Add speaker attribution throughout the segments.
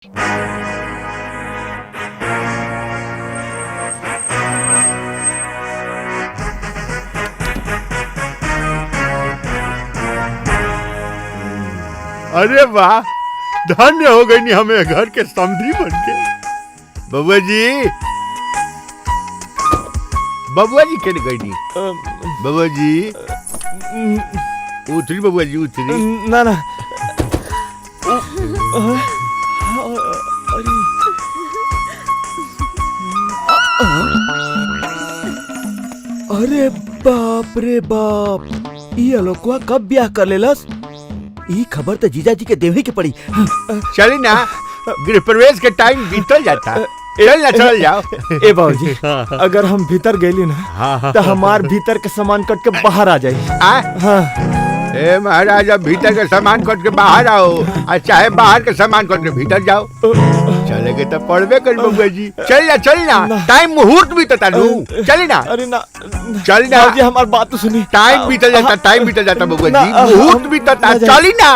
Speaker 1: अरे वाह, धन्य हो गई नहीं हमें घर के समधी बन के। बबुआ जी के गई नहीं। बबुआ जी उतरी, बबुआ जी उतरी।
Speaker 2: ना ना अरे बाप रे बाप, ये अलोकवा कब ब्याह कर लेलस? ई खबर तो जीजा जी के देवे के पड़ी।
Speaker 1: चली ना, गृह प्रवेश के टाइम बीतल जाता। चल जाओ।
Speaker 2: ए बाबूजी, अगर हम भीतर गए ना तो हमार भीतर के सामान कट के बाहर आ जाए।
Speaker 1: ए महाराज, अब भीतर के सामान कट के बाहर आओ और चाहे बाहर के सामान कट के भीतर जाओ। चलेगे तो पढ़वे कर बबुआ जी। चल ना, टाइम मुहूर्त भी तो तालू। चली ना।
Speaker 2: अरे ना,
Speaker 1: चल ना
Speaker 2: जी, हमारी बात तो सुनी।
Speaker 1: टाइम बीतल जाता बबुआ जी, मुहूर्त भी तो ता। चली ना,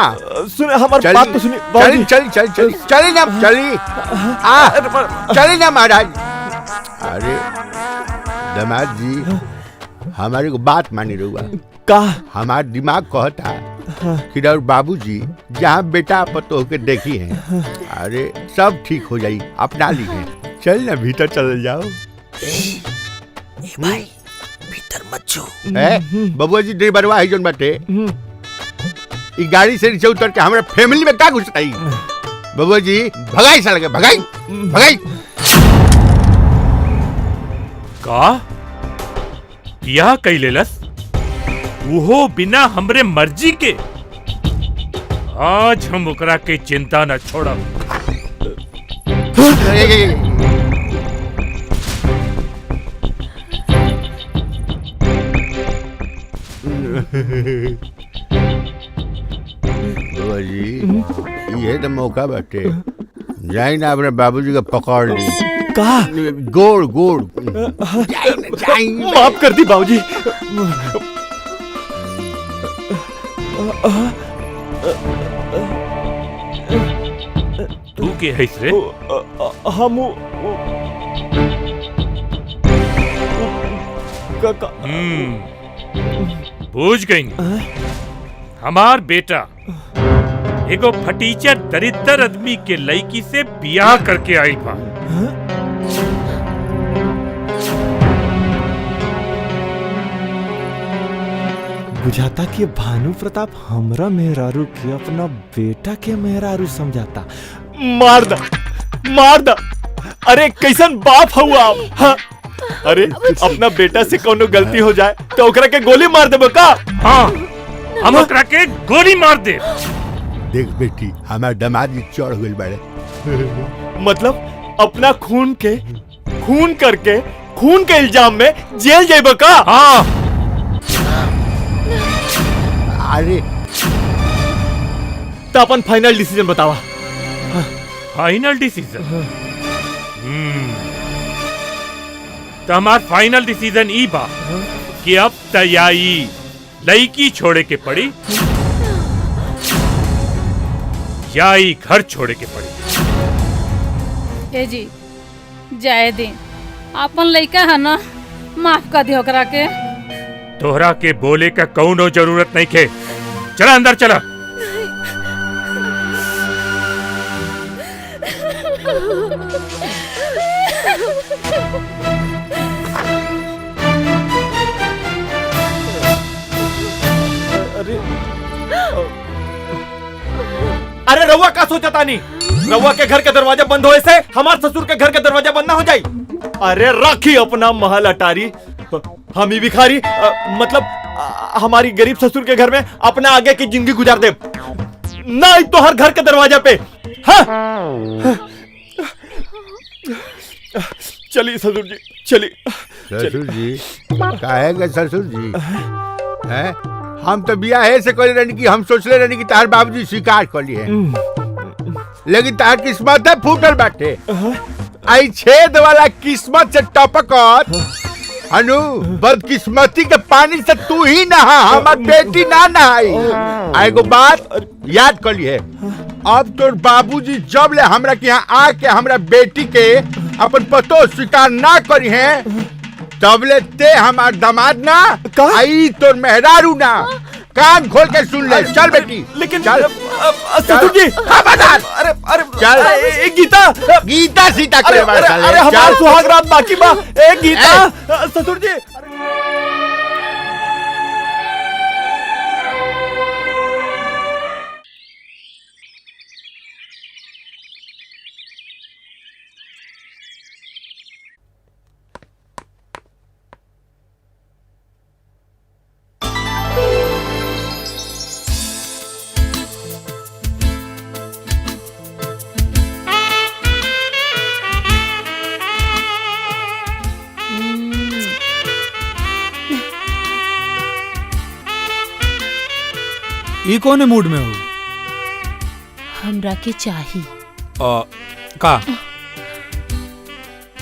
Speaker 2: सुने हमारी बात तो सुनी।
Speaker 1: चली ना, चली ना महाराज। अरे दामाद जी, हमारी को बात मानी रहुआ
Speaker 2: का?
Speaker 1: हमारा दिमाग कहता कि बाबूजी जहाँ बेटा पतो के देखी है, अरे सब ठीक हो जाई, अपना ली है। चल ना भीतर चल जाओ।
Speaker 3: ए भाई, भीतर मत जो।
Speaker 1: बबुआ जी ड्राइवरवा है जोन बाटे, ई गाड़ी से नीचे उतर के हमारे फैमिली में का घुसताई। बबुआ जी भगाई साल के, भगाई।
Speaker 4: का क्या कही लेलस? वो बिना हमरे मर्जी के। आज हम ओकरा के चिंता न छोड़ब।
Speaker 1: बाबा जी, ये तो मौका बाटे, जाई ना अपने बाबूजी का पकड़ ली।
Speaker 2: का?
Speaker 1: गोड़
Speaker 2: माफ कर दी बाबूजी।
Speaker 4: तू के है रे?
Speaker 2: हम
Speaker 4: पूछ गई। हमार बेटा एगो फटीचर दरिद्र आदमी के लड़की से बियाह करके आई बा।
Speaker 2: बुझाता कि भानु प्रताप हमरा मेहरारू के अपना बेटा के मेहरारू समझाता। मार दा। अरे कैसन बाप हुआ आप? हाँ? अरे अपना बेटा से कोनो गलती हो जाए तो ओकरा के गोली मार देबो का?
Speaker 4: हाँ, हम ओकरा के गोली मार दे।
Speaker 1: देख बेटी, हमारे दामाद जी चढ़ गइल बाड़े।
Speaker 2: मतलब अपना खून करके खून के इल्जाम में जेल जाइबो का?
Speaker 4: हाँ।
Speaker 1: अरे
Speaker 2: तो अपन फाइनल डिसीजन बतावा।
Speaker 4: Final decision? तो हमार फाइनल डिसीजन ई बा कि अब तैयारी लड़की छोड़े के पड़ी या ई घर छोड़े के पड़ी।
Speaker 5: ए जी जाए दे, अपन लड़का है ना, माफ कर दे ओकरा के।
Speaker 4: तोहरा के बोले का कौनो जरूरत नहीं खे। चला अंदर चला।
Speaker 2: अरे रउआ का सोचा तानी? रउआ के घर के दरवाजा बंद होए से हमार ससुर के घर के दरवाजा बंद ना हो जाई। अरे राखी अपना महल अटारी, हम ही भिखारी, मतलब हमारी गरीब ससुर के घर में अपना आगे की जिंदगी गुजार दे ना तो हर घर के दरवाजा पे। हाँ? चलिए ससुर जी, चलिए।
Speaker 1: ससुर जी काहेगा ससुर जी? हैं? हम तो बियाह से करे रहनी कि हम सोचले रहनी कि तार बाबूजी स्वीकार कर लिए, लेकिन तार किस्मत है फूटल बाटे। आई छेद वाला किस्मत से टपकत अनु बदकिस्मती के पानी से तू ही नहा, हमार बेटी ना नहाई। एगो बात याद कर लिए, अब तोर बाबूजी जब ले हमरा के यहाँ आके हमरा बेटी के अपन पतो स्वीकार ना करी है, तब ले ते हमार दामाद ना आई तोर मेहरारू ना। कान खोल के सुन ले। चल बेटी
Speaker 2: लेकिन
Speaker 1: चल
Speaker 2: ससुर जी।
Speaker 1: खबरदार।
Speaker 2: अरे अरे
Speaker 1: चल।
Speaker 2: ए गीता
Speaker 1: गीता सीता
Speaker 2: अरे
Speaker 1: के बात
Speaker 2: अरे हमार सुहाग रात बाकी बा। ए गीता ससुर जी।
Speaker 6: ई कौन मूड में हो?
Speaker 5: हमरा के चाही
Speaker 6: का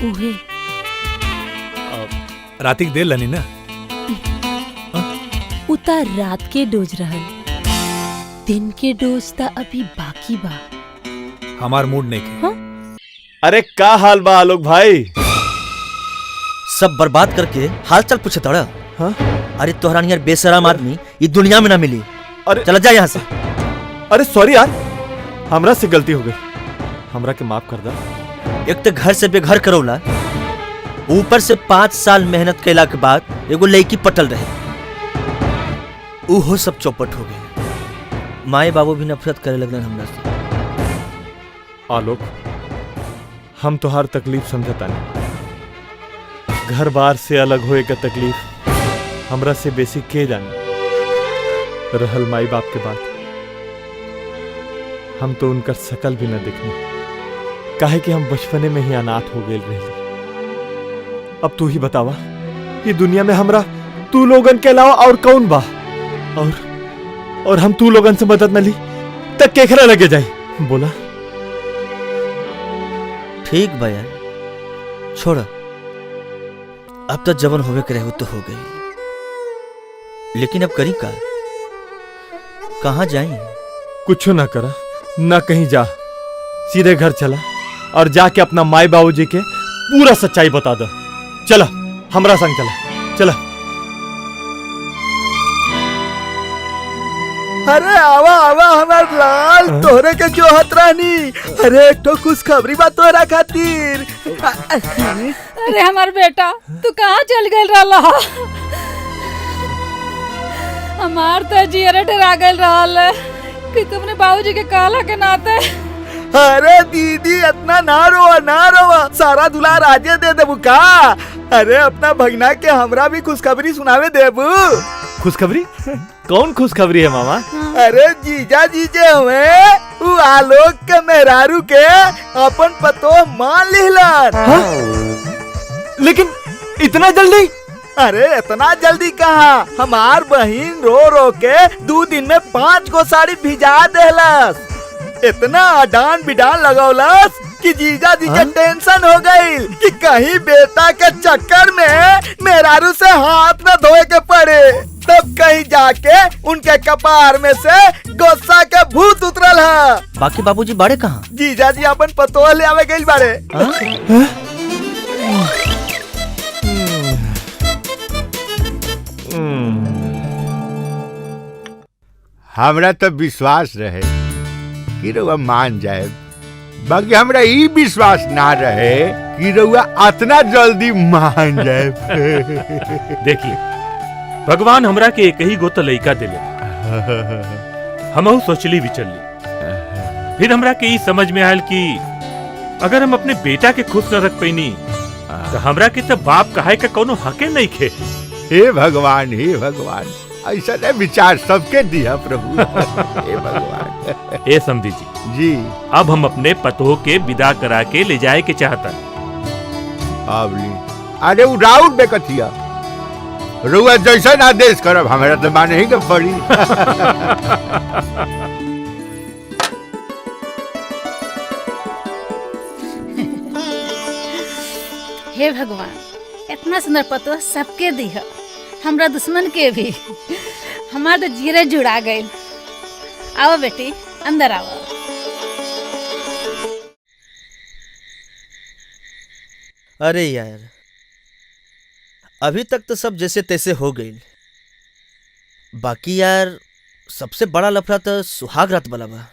Speaker 5: उहे
Speaker 6: रातिक देर लनी ना?
Speaker 5: उतार रात के डोज रहल, दिन के डोज ता अभी बाकी बा।
Speaker 6: हमार मूड नहीं के।
Speaker 2: अरे का हाल बा आलोक भाई?
Speaker 3: सब बर्बाद करके हाल चाल पूछे तड़ा।
Speaker 2: हाँ?
Speaker 3: अरे तोहरा नियर बेशरम आदमी ये दुनिया में ना मिली।
Speaker 2: अरे
Speaker 3: चला जा यहाँ से।
Speaker 2: अरे सॉरी यार, हमरा से गलती हो गई, हमरा के माफ कर दा।
Speaker 3: एक तो घर से बेघर करौला, ऊपर से 5 साल मेहनत कैला के बाद एगो लड़की पटल रहे, उहो सब चौपट हो गए। माए बाबू भी नफरत करे लगलन हमरा से।
Speaker 2: आलोक, हम तोहार तकलीफ समझता नहीं। घर बार से अलग होए का तकलीफ हमरा से बेसी के जाने। रहल माई बाप के बात, हम तो उनकर शकल भी न देखनी, काहे कि हम बचपने में ही अनाथ हो गए रहे। अब तू ही बतावा, ये दुनिया में हमरा तू लोगन के अलावा और कौन बा? और हम तू लोगन से मदद न ली तक केकरा लगे जाए? बोला।
Speaker 3: ठीक बा यार, छोड़। अब तो जवन होवे के रहे तो हो गई, लेकिन अब करी का? कहाँ जाएं?
Speaker 2: कुछ ना करा, ना कहीं जा, सीधे घर चला और जाके अपना माई बाबूजी के पूरा सच्चाई बता दो। चला हमरा संग चला, चला।
Speaker 7: अरे आवा आवा हमार लाल, तोहरे के जो हत रानी। अरे एक तो खुशखबरी बा तोहरा खातिर।
Speaker 5: अरे हमार बेटा, तू कहाँ चल गए रहला? हमार तो जियरे डरा गए रहल कि तुमने बाबूजी के कहला के नाते।
Speaker 7: अरे दीदी इतना ना रोवा ना रोवा, सारा दुलार आजे दे देबू का? अरे अपना भगना के हमरा भी खुशखबरी सुनावे देबू।
Speaker 2: खुशखबरी? कौन खुशखबरी है मामा?
Speaker 7: अरे जीजा जीजे हुए उ आलोक के मेहरारू के अपन पतो मान लिहलन।
Speaker 2: लेकिन इतना जल्दी?
Speaker 7: अरे इतना जल्दी कहाँ, हमार बहिन रो रो के 2 दिन में 5 गो साड़ी भिजा देलस। इतना अडान बिडान लगौलस कि जीजा जी के टेंशन हो गई कि कहीं बेटा के चक्कर में मेहरारू से हाथ न धोए के पड़े। तब कहीं जाके उनके कपार में से गुस्सा के भूत उतरल है।
Speaker 3: बाकी बाबूजी बाड़े कहाँ?
Speaker 7: जीजा जी अपन पतोह ले आवे गइल बाड़े।
Speaker 1: हमरा तो विश्वास रहे कि रउआ मान जाए, बाकी हमरा ई विश्वास ना रहे कि रउआ इतना जल्दी मान जाए।
Speaker 4: देखिए, भगवान हमरा के एक ही गोता लइका दिले, हमहू सोचली विचलली। फिर हमरा के ई समझ में आयल कि अगर हम अपने बेटा के खुश न रख पैनी तो हमरा के तो बाप कहे का कोनो हके नहीं खे।
Speaker 1: हे भगवान, हे भगवान, ऐसा नहीं विचार सबके दिया प्रभु। हे भगवान।
Speaker 4: ए समधी
Speaker 1: जी,
Speaker 4: अब हम अपने पतोह के विदा करा के ले जाए के चाहता।
Speaker 1: अब ली। अरे वो राउत बेकथिया, रुआ जैसा आदेश करब हमारा तो माने ही के पड़ी।
Speaker 5: हे भगवान, इतना सुंदर पतो सबके दी है, हमरा दुश्मन के भी। हमार तो जीरे जुड़ा गए। आओ बेटी अंदर आओ।
Speaker 3: अरे यार, अभी तक तो सब जैसे तैसे हो गई, बाकी यार सबसे बड़ा लफड़ा तो सुहाग रात वाला बा।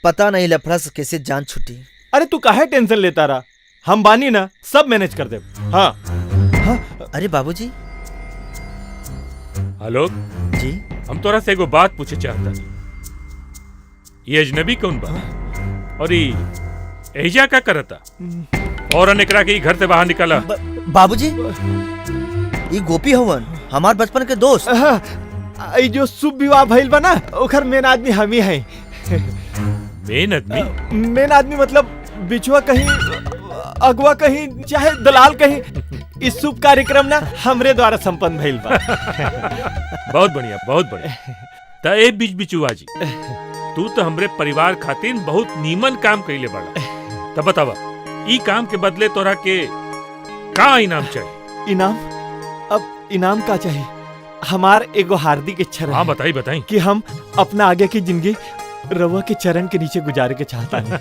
Speaker 3: पता नहीं लफड़ा से कैसे जान छुटी।
Speaker 2: अरे तू काहे टेंशन लेता रहा, हम बानी ना, सब मैनेज कर दे। हाँ
Speaker 3: अरे बाबूजी।
Speaker 4: आलोक
Speaker 3: जी
Speaker 4: हम तोरा से एगो बात पूछे चाहता। ये अजनबी कौन बा और ये एहिजा का करता? और एकरा के घर से बाहर निकाला।
Speaker 3: बाबूजी, ये गोपी हवन, हमार बचपन के दोस्त।
Speaker 2: ई जो शुभ विवाह भइल बा ना, ओकर मेन आदमी हम ही हैं।
Speaker 4: मेन आदमी?
Speaker 2: मेन आदमी मतलब बिछुआ कहीं, अगवा कहीं, चाहे दलाल कहीं, इस शुभ कार्यक्रम ना हमरे द्वारा संपन्न भइल बा।
Speaker 4: बहुत बढ़िया, बहुत बढ़िया। त ए बीच बिचुआ जी, तू तो हमरे परिवार खातिर बहुत नीमन काम कइले बाड़ा। तब बतावा, ई काम के बदले तोरा के का इनाम चाहिए?
Speaker 2: इनाम? अब इनाम का चाहिए? हमार एगो हार्दिक इच्छा रहे।
Speaker 4: हाँ बताई बताई।
Speaker 2: कि हम अपना आगे की जिंदगी रवा के चरण के नीचे गुजारे के चाहता नहीं।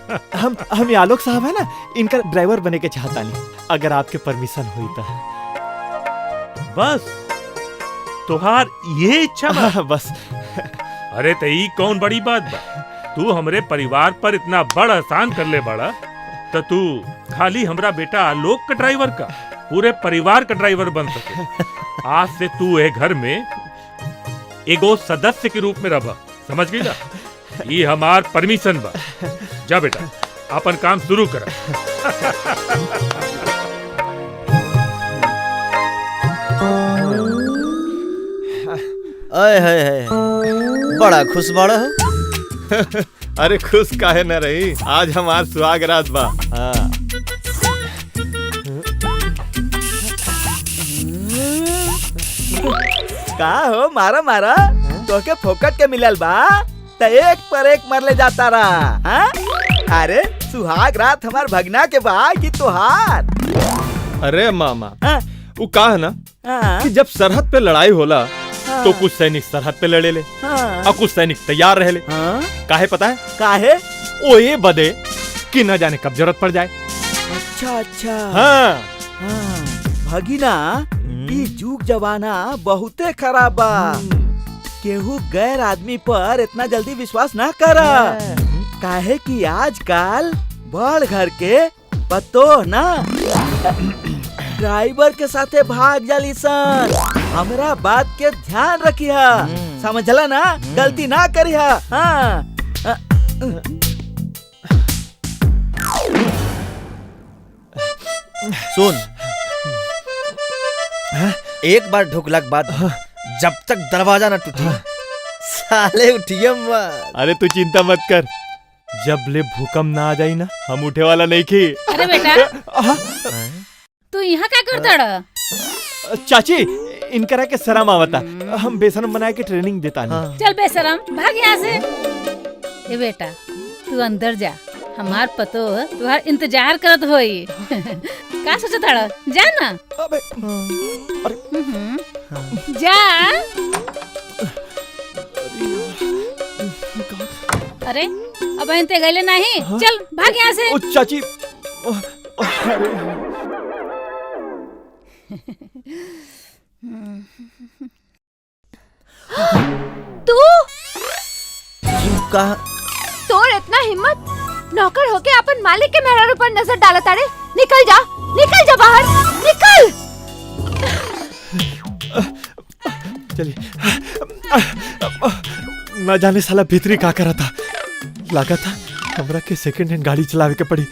Speaker 2: हम ये आलोक साहब है ना, इनका ड्राइवर बने के चाहता नहीं, अगर आपके परमिशन हुई तो।
Speaker 4: बस तुहार ये इच्छा बा?
Speaker 2: हाँ, बस।
Speaker 4: अरे तो ई कौन बड़ी बात बा? तू हमरे परिवार पर इतना बड़ा एहसान कर ले बड़ा, तो तू खाली हमरा बेटा आलोक का ड्राइवर का पूरे परिवार का ड्राइवर बन सके। आज से तू ए घर में एगो सदस्य के रूप में रह, समझ गई ना? ये हमार परमिशन बा। जा बेटा अपन काम शुरू कर।
Speaker 3: अय है बड़ा खुश बड़ा हो।
Speaker 2: अरे खुश काहे न रही, आज हमार सुहाग रात बा। हाँ।
Speaker 7: का हो मारा मारा तो के फोकट के मिलल बा त एक पर एक मर ले जाता रहा। हाँ? अरे सुहाग रात हमार भगना के बा कि तोहार।
Speaker 2: अरे मामा,
Speaker 7: हाँ?
Speaker 2: वो का है ना
Speaker 7: हाँ?
Speaker 2: कि जब सरहद पे लड़ाई होला तो कुछ सैनिक सरहद पे लड़े ले
Speaker 7: हाँ?
Speaker 2: और कुछ सैनिक तैयार रहे ले।
Speaker 7: हाँ?
Speaker 2: काहे पता है?
Speaker 7: काहे?
Speaker 2: ओ ये बदे कि न जाने कब जरूरत पड़ जाए।
Speaker 7: अच्छा अच्छा।
Speaker 2: हाँ।
Speaker 7: हाँ। भगिना, ई जुग जमाना बहुते खराब बा। केहू गैर आदमी पर इतना जल्दी विश्वास ना करा, काहे कि आजकल बड़ घर के पतो ना ड्राइवर के साथे भाग जाली सन। हमरा बात के ध्यान रखिया, समझला ना? गलती ना करिया। हाँ।
Speaker 3: सुन, एक बार ढुकला के बाद जब तक दरवाजा ना टूटे साले उठिए मत।
Speaker 2: अरे तू चिंता मत कर, जब ले भूकंप ना आ जाई ना, हम उठे वाला नहीं की।
Speaker 5: अरे बेटा, तू यहाँ क्या करता रहा?
Speaker 2: चाची, इनकरा के शर्म आवता, हम बेसन बनाए के ट्रेनिंग देता नहीं।
Speaker 5: चल बेशरम, भाग यहाँ से। ए बेटा, तू अंदर जा, हमार पतो तुहार इंतजार करत होई। का सोचत हड़ा? जा ना।
Speaker 2: अबे,
Speaker 5: जा। अरे अब इनते गले नहीं। चल भाग यहाँ से।
Speaker 2: ओ चाची,
Speaker 8: तू
Speaker 3: का
Speaker 8: तोर इतना हिम्मत, नौकर होके अपन मालिक के मेहरारू पर नजर डाला तारे? निकल जा, निकल जा बाहर, निकल।
Speaker 2: चलिए। न जाने साला भीतरी का करा था, लगा था हमरा के सेकंड हैंड गाड़ी चलावे के पड़ी।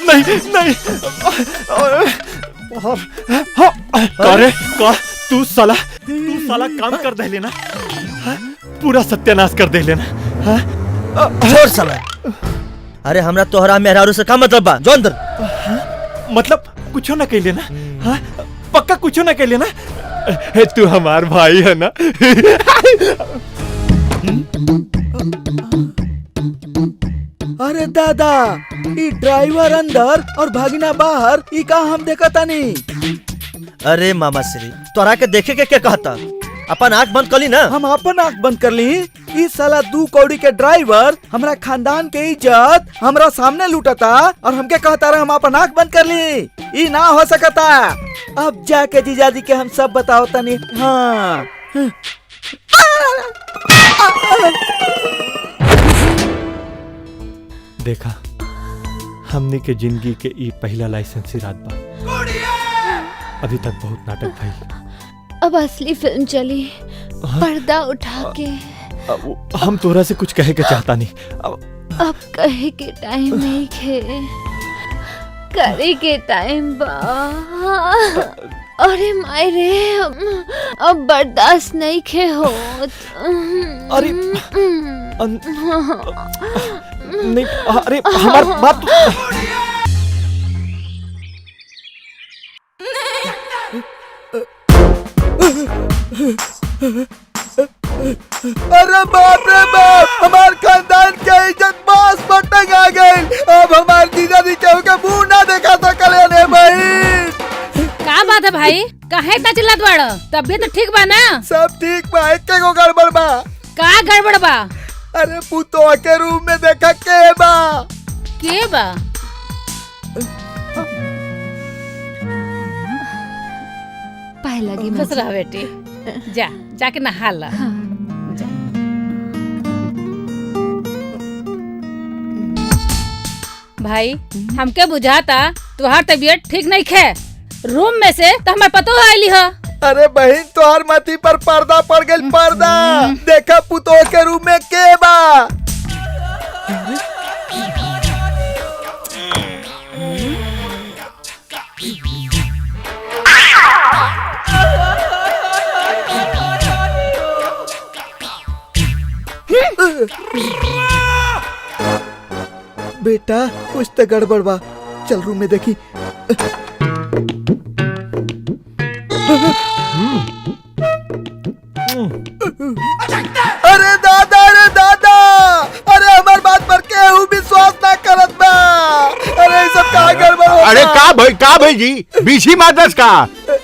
Speaker 2: नहीं नहीं। अरे का तू साला काम कर दे लेना, पूरा सत्यानाश कर दे लेना।
Speaker 3: छोड़ साला। अरे हमरा तोहरा मेहरारू से का मतलब बा? जो अंदर।
Speaker 2: मतलब कुछो ना कह लेना। हाँ? पक्का कुछो ना कह लेना। तू हमार भाई है ना?
Speaker 7: अरे अरे दादा, ई ड्राइवर अंदर और भागिना बाहर, ई का हम देखता नहीं।
Speaker 3: अरे मामा श्री, तोरा के देखे के क्या कहता? अपन आंख बंद कर ली ना।
Speaker 7: हम अपन आंख बंद कर ली। ई साला 2 कौड़ी के ड्राइवर हमरा खानदान के इज्जत हमरा सामने लूटता और हमके कहता रहे हम अपन आंख बंद कर ली। ई ना हो सकता। अब जाके जीजाजी के हम सब बताओ तनी। हाँ
Speaker 2: देखा, हमने के जिंदगी के ई पहला लाइसेंसी रात बा। अभी तक बहुत नाटक भइल।
Speaker 8: अब असली फिल्म चली, पर्दा उठा के।
Speaker 2: हम तोरा से कुछ कहे के चाहता नहीं।
Speaker 8: अब कहे के टाइम नहीं खे, करे के टाइम बा। अरे मायरे, अब बर्दाश्त नहीं खे होत।
Speaker 2: अरे नहीं, अरे हमार बात
Speaker 7: अरे बाप रे बाप, हमार खानदान के इज्जत बास बटंग आ गई। अब हमार जीजाजी केहू के मुंह ना देखा सकले ने भाई।
Speaker 5: का बात है भाई? काहे इतना चिल्लात बाड़? तबियत तो ठीक बा ना?
Speaker 7: सब ठीक बा, एके गो गड़बड़ बा।
Speaker 5: का गड़बड़ बा?
Speaker 7: अरे पुतोह के रूम में देखा के बा।
Speaker 5: के बा?
Speaker 8: पाए लगी
Speaker 5: खुश रह बेटी, जा जाके नहा ला। जा। भाई, हमके बुझाता तुहार तबीयत ठीक नहीं खे। रूम में से तो हमार पतो आईली ह।
Speaker 7: अरे बहन, तोहर मथी पर पर्दा पड़ गई। पर्दा देखा पुतोह के रूम में के बा। बेटा, कुछ तो गड़बड़ बा। चल रूम में देखी। अरे दादा, अरे दादा, अरे हमार बात पर केहू विश्वास ना करत बा। अरे ये सब का गड़बड़ होता?
Speaker 1: अरे का भाई जी, बीसी मादस का?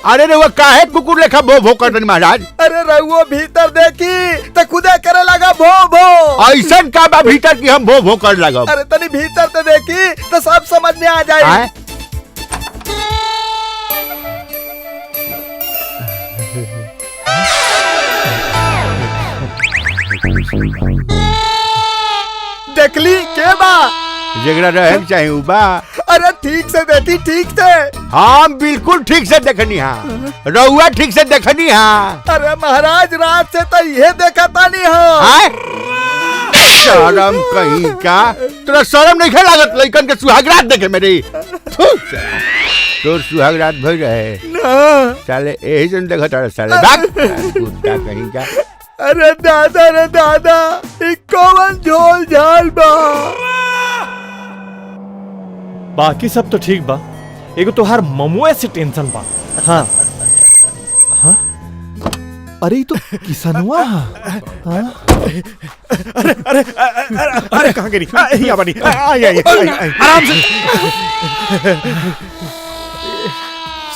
Speaker 1: अरे रे वो काहे कुकुर लेखा भो भो करतन महाराज?
Speaker 7: अरे रहुओ भीतर देखी तो खुदे करे लगा भो भो।
Speaker 1: ऐसन का बा भीतर की हम भो भो कर लगब?
Speaker 7: अरे तनी भीतर तो देखी तो सब समझ में आ जाए। देखली के बा?
Speaker 1: जगरा रहे चाहे उबा।
Speaker 7: अरे ठीक से देखी, ठीक से।
Speaker 1: हम बिल्कुल ठीक से देखनी हाँ, रहुआ ठीक से देखनी हाँ।
Speaker 7: अरे महाराज, रात से तो ये देखा तानी हाँ।
Speaker 1: शर्म कहीं का? तोरा शर्म नहीं खे लागत लइकन के सुहागरात देखे मेरी? तोर सुहागरात भई रहे
Speaker 7: ना।
Speaker 1: साले यही जन देखत रहे साले। भाग कुत्ता कहीं का।
Speaker 7: अरे दादा, रे दादा, ई कौन झोल झाल बा?
Speaker 2: बाकी सब तो ठीक बा। एगो तोहार ममुए से टेंशन बा।
Speaker 3: हाँ,
Speaker 2: हाँ? अरे ये तो किसनवा। हाँ? अरे कहाँ गिरी? यहाँ बनी। आराम से।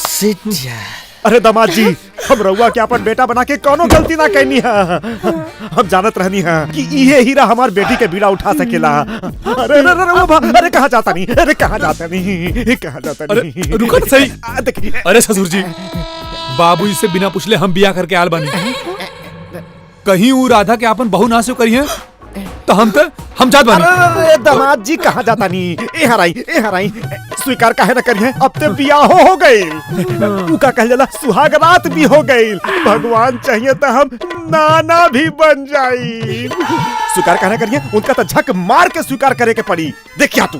Speaker 3: सिट यार।
Speaker 2: अरे दामाद जी, हम रउआ के अपन बेटा बना के कोनो गलती ना कहनी है। हम जानत रहनी है कि ये हीरा हमार बेटी के बीड़ा उठा सकेला। अरे अरे कहाँ जाता नहीं? अरे कहाँ जाता नहीं? कहाँ जाता नहीं?
Speaker 6: रुको तो सही।
Speaker 2: देखिए,
Speaker 6: अरे ससुर जी, बाबूजी से बिना पूछले हम बिया करके आल बानी। कहीं वो राधा के अपन बहू ना से करी है तो हम जात बानी।
Speaker 2: अरे दामाद जी, कहाँ जाता नहीं? ए हराई स्वीकार काहे न करिए? अब ते बिया हो गई। उका कह जाला सुहाग रात भी हो गई। भगवान चाहिए तो हम नाना भी बन जाई। स्वीकार काहे न करिए? उनका तो झक मार के स्वीकार करे के पड़ी। देखिया तू।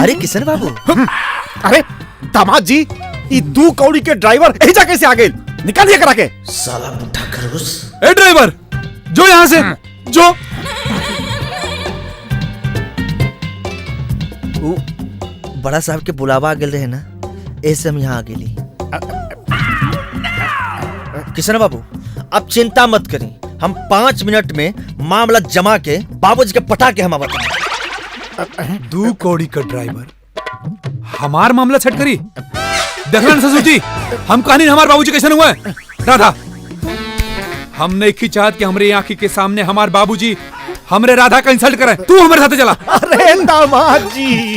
Speaker 3: अरे किशन बाबू।
Speaker 2: अरे दामाद जी, ये 2 कौड़ी के ड्राइवर यही जा कैसे आ गए? निकालिए करा के।
Speaker 3: साला बुढ़ा खरगोश।
Speaker 6: ए ड्राइवर, जो यहाँ से जो।
Speaker 3: बड़ा साहब के बुलावा आ गए रहे ना, ऐसे हम यहाँ आ गेली। किशन बाबू, अब चिंता मत करी। हम 5 मिनट में मामला जमा के बाबूजी के पटा के हम बताएं।
Speaker 6: दू कौड़ी का ड्राइवर हमार मामला छट करी। देखना न ससुर जी, हम कहानी हमारे बाबूजी कैसे हुआ है। राधा, हम नहीं की चाहत कि हमरे आंखी के सामने हमारे बाबूजी हमरे राधा का इंसल्ट करे। तू हमारे साथ चला।
Speaker 9: अरे दामाद जी,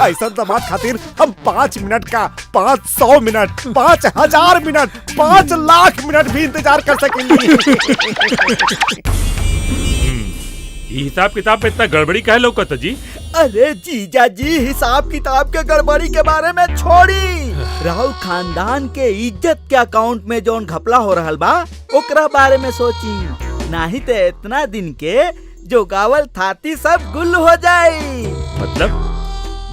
Speaker 9: ऐसा दामाद खातिर हम 5 मिनट का 500 मिनट 5000 मिनट 5 लाख मिनट भी इंतजार कर सकेंगे।
Speaker 4: ये हिसाब किताब पे इतना गड़बड़ी काहे लौकत जी?
Speaker 7: अरे जीजा जी, हिसाब किताब के गड़बड़ी के बारे में छोड़ी, राहुल खानदान के इज्जत के अकाउंट में जोन घपला हो रहल बा ओकरा बारे में सोची। नहीं तो इतना दिन के जो गावल थाती सब गुल हो जाई।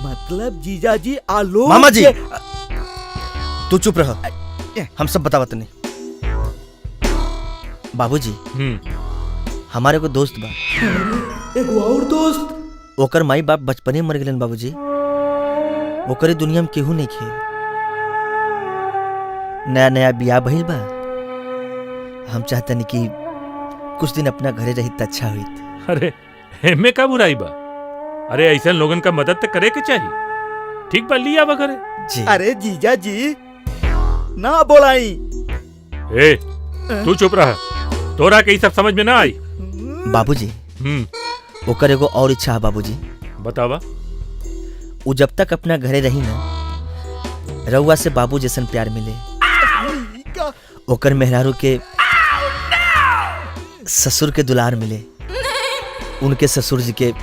Speaker 7: मतलब जीजा जी आलोक
Speaker 3: मामा जी,
Speaker 7: के-
Speaker 3: तू चुप रह, हम सब बतावत नहीं। बाबूजी, हमारे को दोस्त बा,
Speaker 7: एगो और दोस्त।
Speaker 3: ओकर माई बाप बचपने मर गए बाबूजी। ओकरे दुनिया में केहू नहीं खे। नया नया बियाह भइल बा। हम चाहतनी कि कुछ दिन अपना घरे रही त अच्छा हुई।
Speaker 4: अरे एमे का बुराई बा? अरे ऐसा लोगन का मदद तो करे के चाहिए। ठीक बा, लिया बा करे
Speaker 3: जी।
Speaker 7: अरे जीजा जी ना बोलाई।
Speaker 4: ए, तू चुप रहा, तोरा के ई सब समझ में ना आई।
Speaker 3: बाबूजी, ओकर एगो और इच्छा है बाबूजी।
Speaker 4: बतावा।
Speaker 3: वो जब तक अपना घरे रही ना, रउआ से बाबू जैसन प्यार मिले, ओकर मेहरारू के ससुर के दुलार मिले, उनके ससुर जी के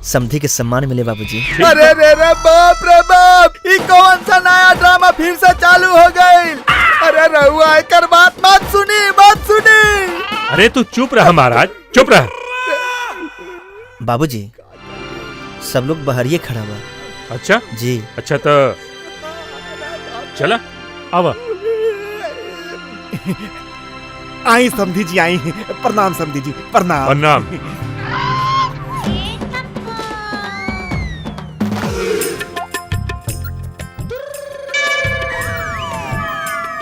Speaker 3: समधी के सम्मान मिले बाबूजी।
Speaker 7: अरे रे रे बाप रे बाप, ये कौन सा नया ड्रामा फिर से चालू हो गई। अरे रहुआ एकर बात मत सुनी।
Speaker 4: अरे तू चुप रहा महाराज, चुप रहा।
Speaker 3: बाबूजी, सब लोग बहरिए खड़ा बा।
Speaker 4: अच्छा
Speaker 3: जी।
Speaker 4: अच्छा तो चला आवा।
Speaker 9: आई समधी जी आई। प्रणाम समधी जी, प्रणाम।
Speaker 4: प्रणाम।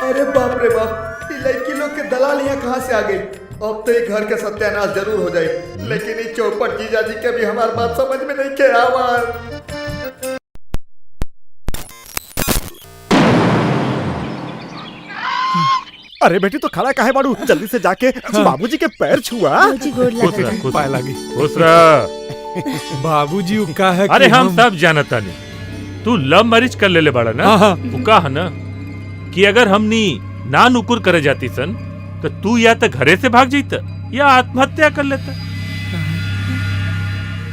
Speaker 7: अरे बाप रे बाप, ये लड़की लोग के दलाल यहाँ कहाँ से आ गई। अब तो ये घर के सत्यानाश जरूर हो जाए, लेकिन ये चौपट जीजा जी के भी हमारी बात समझ में नहीं के आवाज।
Speaker 9: अरे बेटी तो खड़ा काहे बाड़ू, जल्दी से जाके बाबूजी के पैर छुआ।
Speaker 4: खुश रह, खुश
Speaker 6: पाए
Speaker 4: रह,
Speaker 6: लागी।
Speaker 4: खुश रह।
Speaker 6: बाबूजी वो का है
Speaker 4: अरे
Speaker 6: कि
Speaker 4: हम सब जानता नहीं, तू लव मैरिज कर ले बाड़ा ना।
Speaker 6: हाँ।
Speaker 4: वो का है ना कि अगर हमनी ना नुकुर करे जाती सन तो तू या तो घरे से भाग जाता या आत्महत्या कर लेता।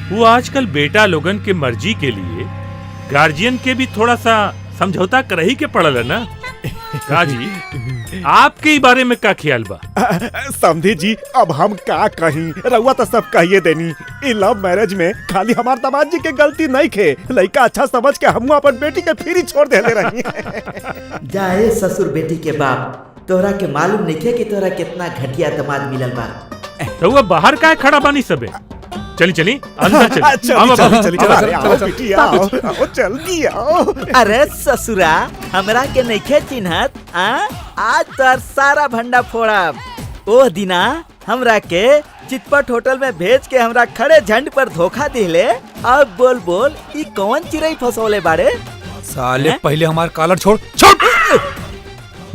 Speaker 4: वो आजकल बेटा लोगन के मर्जी के लिए गार्जियन के भी थोड़ा सा समझौता कर ही के पड़ल है ना। काजी, आपके ही बारे में का ख्याल बा?
Speaker 9: समधी जी, अब हम का कहीं, रउआ तो सब कहिए देनी। ई लव मैरिज में खाली हमार दामाद जी के गलती नहीं खे, लड़का अच्छा समझ के हम अपन बेटी के फिर ही छोड़ देले रही।
Speaker 10: जाए ससुर बेटी के बाप, तोरा के मालूम नहीं है कि तोरा कितना घटिया दामाद मिलल बा।
Speaker 4: तो वो बाहर का खड़ा बानी सबे। चली चली अंदर चली।
Speaker 9: चली अरे आओ बेटी, आओ जल्दी आओ।
Speaker 10: अरे ससुरा, हमरा के नइखे चिन्हत आ? आज तोर सारा भंडा फोड़ब। ओ दिना हमरा के चितपट होटल में भेज के हमरा खड़े झंड पर धोखा दिले। अब बोल बोल, ई कौन चिड़ै फसौले बाड़े?
Speaker 6: साले पहले हमार कॉलर छोड़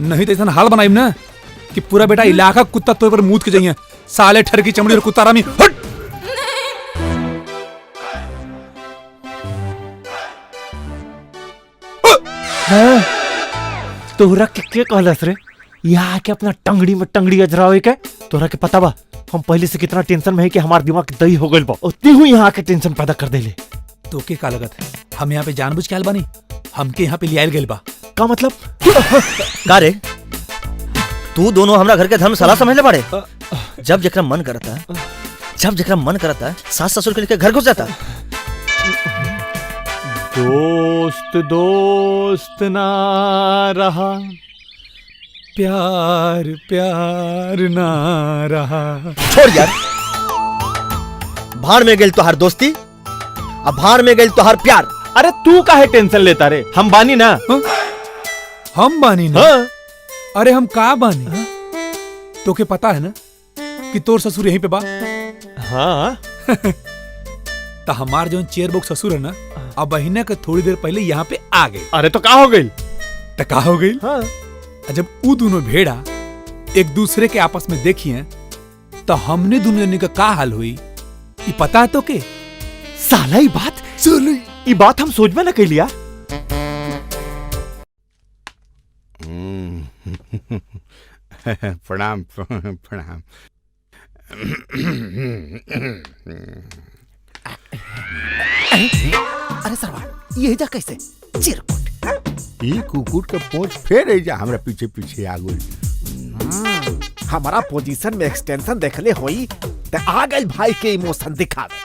Speaker 6: नहीं तो ऐसा हाल बनाइम ना कि पूरा बेटा इलाका कुत्ता तोड़ पर मूत के जाइए। साले ठर की चमड़ी और कुत्ता रामी हट।
Speaker 2: तोहरा के कहलस रे यहाँ के अपना टंगड़ी में टंगड़ी अजरावे के? तोहरा के पता बा हम पहले से कितना टेंशन में है कि हमार दिमाग दही हो गइल बा, उतनी हुई यहाँ के टेंशन पैदा कर देले।
Speaker 6: तो के का लगत है हम यहाँ पे जानबूझ के आयल बानी? हमके यहाँ पे लियाल गइल बा
Speaker 2: का मतलब?
Speaker 3: का रे, तू दोनों हमरा घर के धर्मशाला समझ ले बाड़े। जब जकरा मन करता सास ससुर के लेके घर घुस जाता।
Speaker 2: दोस्त ना रहा,
Speaker 6: प्यार ना रहा।
Speaker 3: छोड़ यार, भाड़ में गइल तोहार दोस्ती, अब भाड़ में गइल तोहार प्यार।
Speaker 2: अरे तू काहे टेंशन लेता रे, हम बानी ना।
Speaker 6: हम बानी ना? अरे हम का बानी? तो के पता है ना कि तोर ससुर यहीं पे बा?
Speaker 2: हाँ
Speaker 6: तो हमार जो चेयर बुक ससुर है ना, अब बहिना के थोड़ी देर पहले यहाँ पे आ गए।
Speaker 2: अरे तो का हो गई?
Speaker 6: तो का हो गई?
Speaker 2: हाँ।
Speaker 6: जब वो दोनों भेड़ा एक दूसरे के आपस में देखिए तो हमने दोनों जने का का हाल हुई ये पता है तो के?
Speaker 2: साला ये बात हम सोच में न कर लिया।
Speaker 1: प्रणाम प्रणाम।
Speaker 9: अरे सरवा ये जा कैसे चिरकुट
Speaker 1: ये कुकुर के पोंछ फेर एजा हमरा पीछे पीछे आ गई।
Speaker 9: हमारा पोजीशन में एक्सटेंशन देखले होई ते आ गई भाई के इमोशन दिखावे।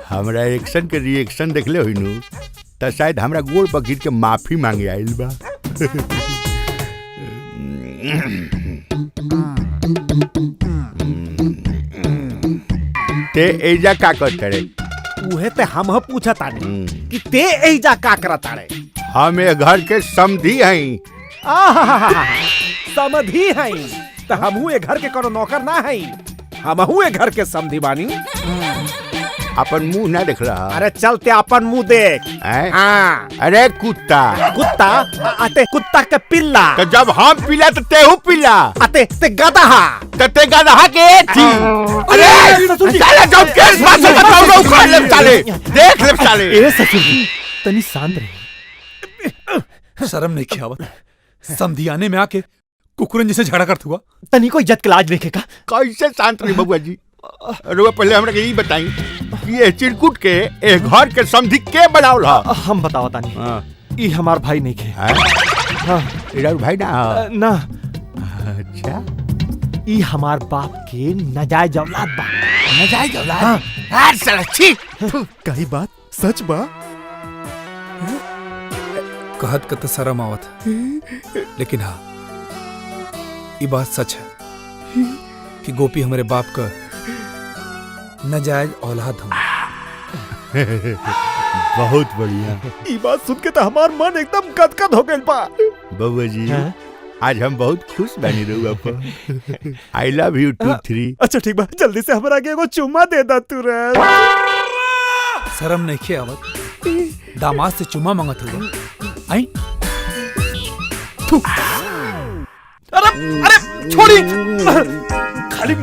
Speaker 1: हमरा एक्शन के रिएक्शन देखले होई नु त शायद हमरा गोड़ पर गिर के माफी मांगे आइल बा। ते एजा का करत रे?
Speaker 9: उहे ते हम पूछा तानी कि ते एजा का करत रे?
Speaker 1: हम ए घर के समधी हई।
Speaker 9: समधी हई त हमहू ए घर के कोनो नौकर ना हई, हमहू ए घर के समधी बानी।
Speaker 1: अपन मुंह ना देख रहा?
Speaker 9: अरे चलते अपन मुंह देख।
Speaker 1: हाँ। अरे कुत्ता
Speaker 9: कुत्ता अते कुत्ता के पिल्ला।
Speaker 1: तो जब हम पिला तो तेहू पिला।
Speaker 9: अते ते गधा
Speaker 1: तो ते गधा के थी। अरे साले जब केस बात से बताओ ना उखाड़ ले साले, देख ले साले।
Speaker 2: ए ससुर जी तनी शांत रहे।
Speaker 6: शर्म नहीं किया आवत समधी आने में आके कुकुरन जैसे झगड़ा करत हुआ।
Speaker 2: तनी को इज्जत के लाज देखेगा।
Speaker 1: कैसे शांत रही बबुआ जी? रुआ पहले हमरा के ये बताई कि ये चिरकुट के ए घर के समधी के बनावल ह?
Speaker 2: हम बतावा तानी। ई हमार भाई नहीं के।
Speaker 1: हां इरा भाई ना
Speaker 2: ना।
Speaker 1: अच्छा
Speaker 2: ई हमार बाप के नाजायज औलाद बा।
Speaker 1: नाजायज औलाद? हां साला छी।
Speaker 9: कही बात सच बा?
Speaker 6: कहत कत शर्म आवत लेकिन हाँ ये बात सच है कि गोपी हमारे बाप का नाजायज औलाद हम।
Speaker 1: बहुत बढ़िया।
Speaker 9: ये बात सुन के तो हमार मन एकदम गदगद हो गइल बा।
Speaker 1: बबुआ जी आज हम बहुत खुश बनी रहुआ पर। I love you 2 3।
Speaker 9: अच्छा ठीक बा जल्दी से हमरा के एगो चुम्मा दे दा तू रे।
Speaker 6: शर्म नहीं किया आवत दामाद से चुम्मा मांगत हुआ। आई
Speaker 2: अरे छोड़ी खाली।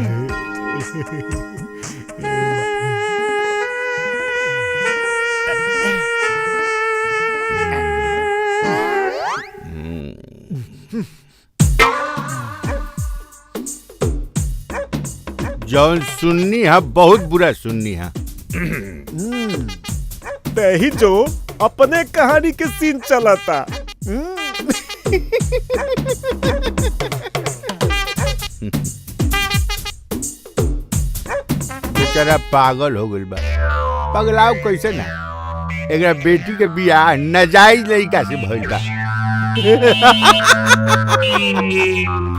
Speaker 1: जौन सुननी है बहुत बुरा सुननी है।
Speaker 9: ही जो अपने कहानी के सीन चलाता।
Speaker 1: बेचारा पागल हो गइल बा। पगलाव कैसे ना? एकरा बेटी के बियाह नाजायज लड़का से भइल बा।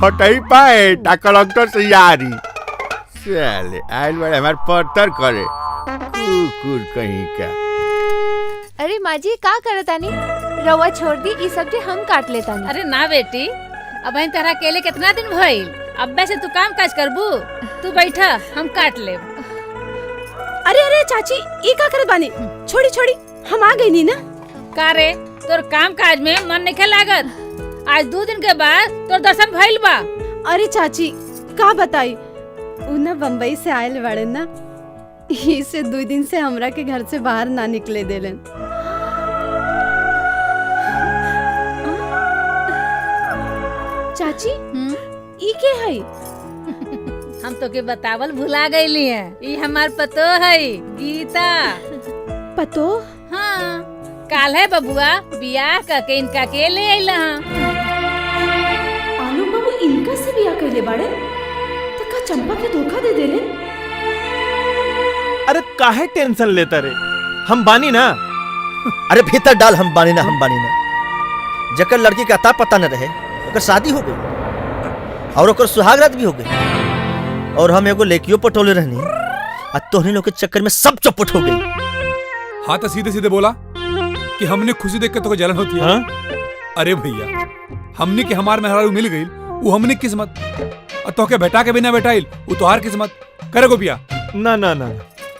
Speaker 1: फटई पाए ता कलेक्टर से यारी साले आइल बड़े हमार पत्थर करे कुकुर कहीं का।
Speaker 8: अरे माँ जी का करतानी? रवा छोड़ दी ई सब्जी हम काट लेतानी।
Speaker 5: अरे ना बेटी अब इन तरह अकेले कितना दिन भइल? अब्बे से तू काम काज करबू? तू बैठा हम काट ले।
Speaker 11: अरे अरे चाची ई का करत बानी? छोड़ी छोड़ी हम आ गई नी ना।
Speaker 5: का रे तोर काम काज में मन नहीं लागत? आज 2 दिन के बाद तोर दर्शन भइल बा।
Speaker 11: अरे चाची का बताई उना बम्बई से आयल बड़े ना इसे 2 दिन से हमरा के घर से बाहर ना निकले देलन। चाची ई के है?
Speaker 5: हम तो के बतावल भुला गईली है। ई हमार पतो है गीता।
Speaker 11: पतो?
Speaker 5: हाँ काल है बबुआ बियाह करके इनका के ले आइला।
Speaker 11: आलू बाबू इनका से बियाह कर ले बाड़े तो का चंपा के धोखा दे देले?
Speaker 2: अरे काहे टेंशन लेता रे? हम बानी ना।
Speaker 3: अरे भीतर डाल हम बानी ना जकर लड़की का अता पता न रहे ओकर शादी हो गई और ओकर सुहाग रात भी हो गई और हम एगो लेकियो पटोले रहनी आ तोहनी लोग के चक्कर में सब चौपट हो गई।
Speaker 6: हाँ तो सीधे सीधे बोला कि हमने खुशी देख के तो जलन होती है। अरे भैया हमने के हमार मेहरारू मिल गई वो हमने किस्मत और तो के बेटा के बिना बेटाइल वो तोहार किस्मत करे गोपिया।
Speaker 2: ना ना ना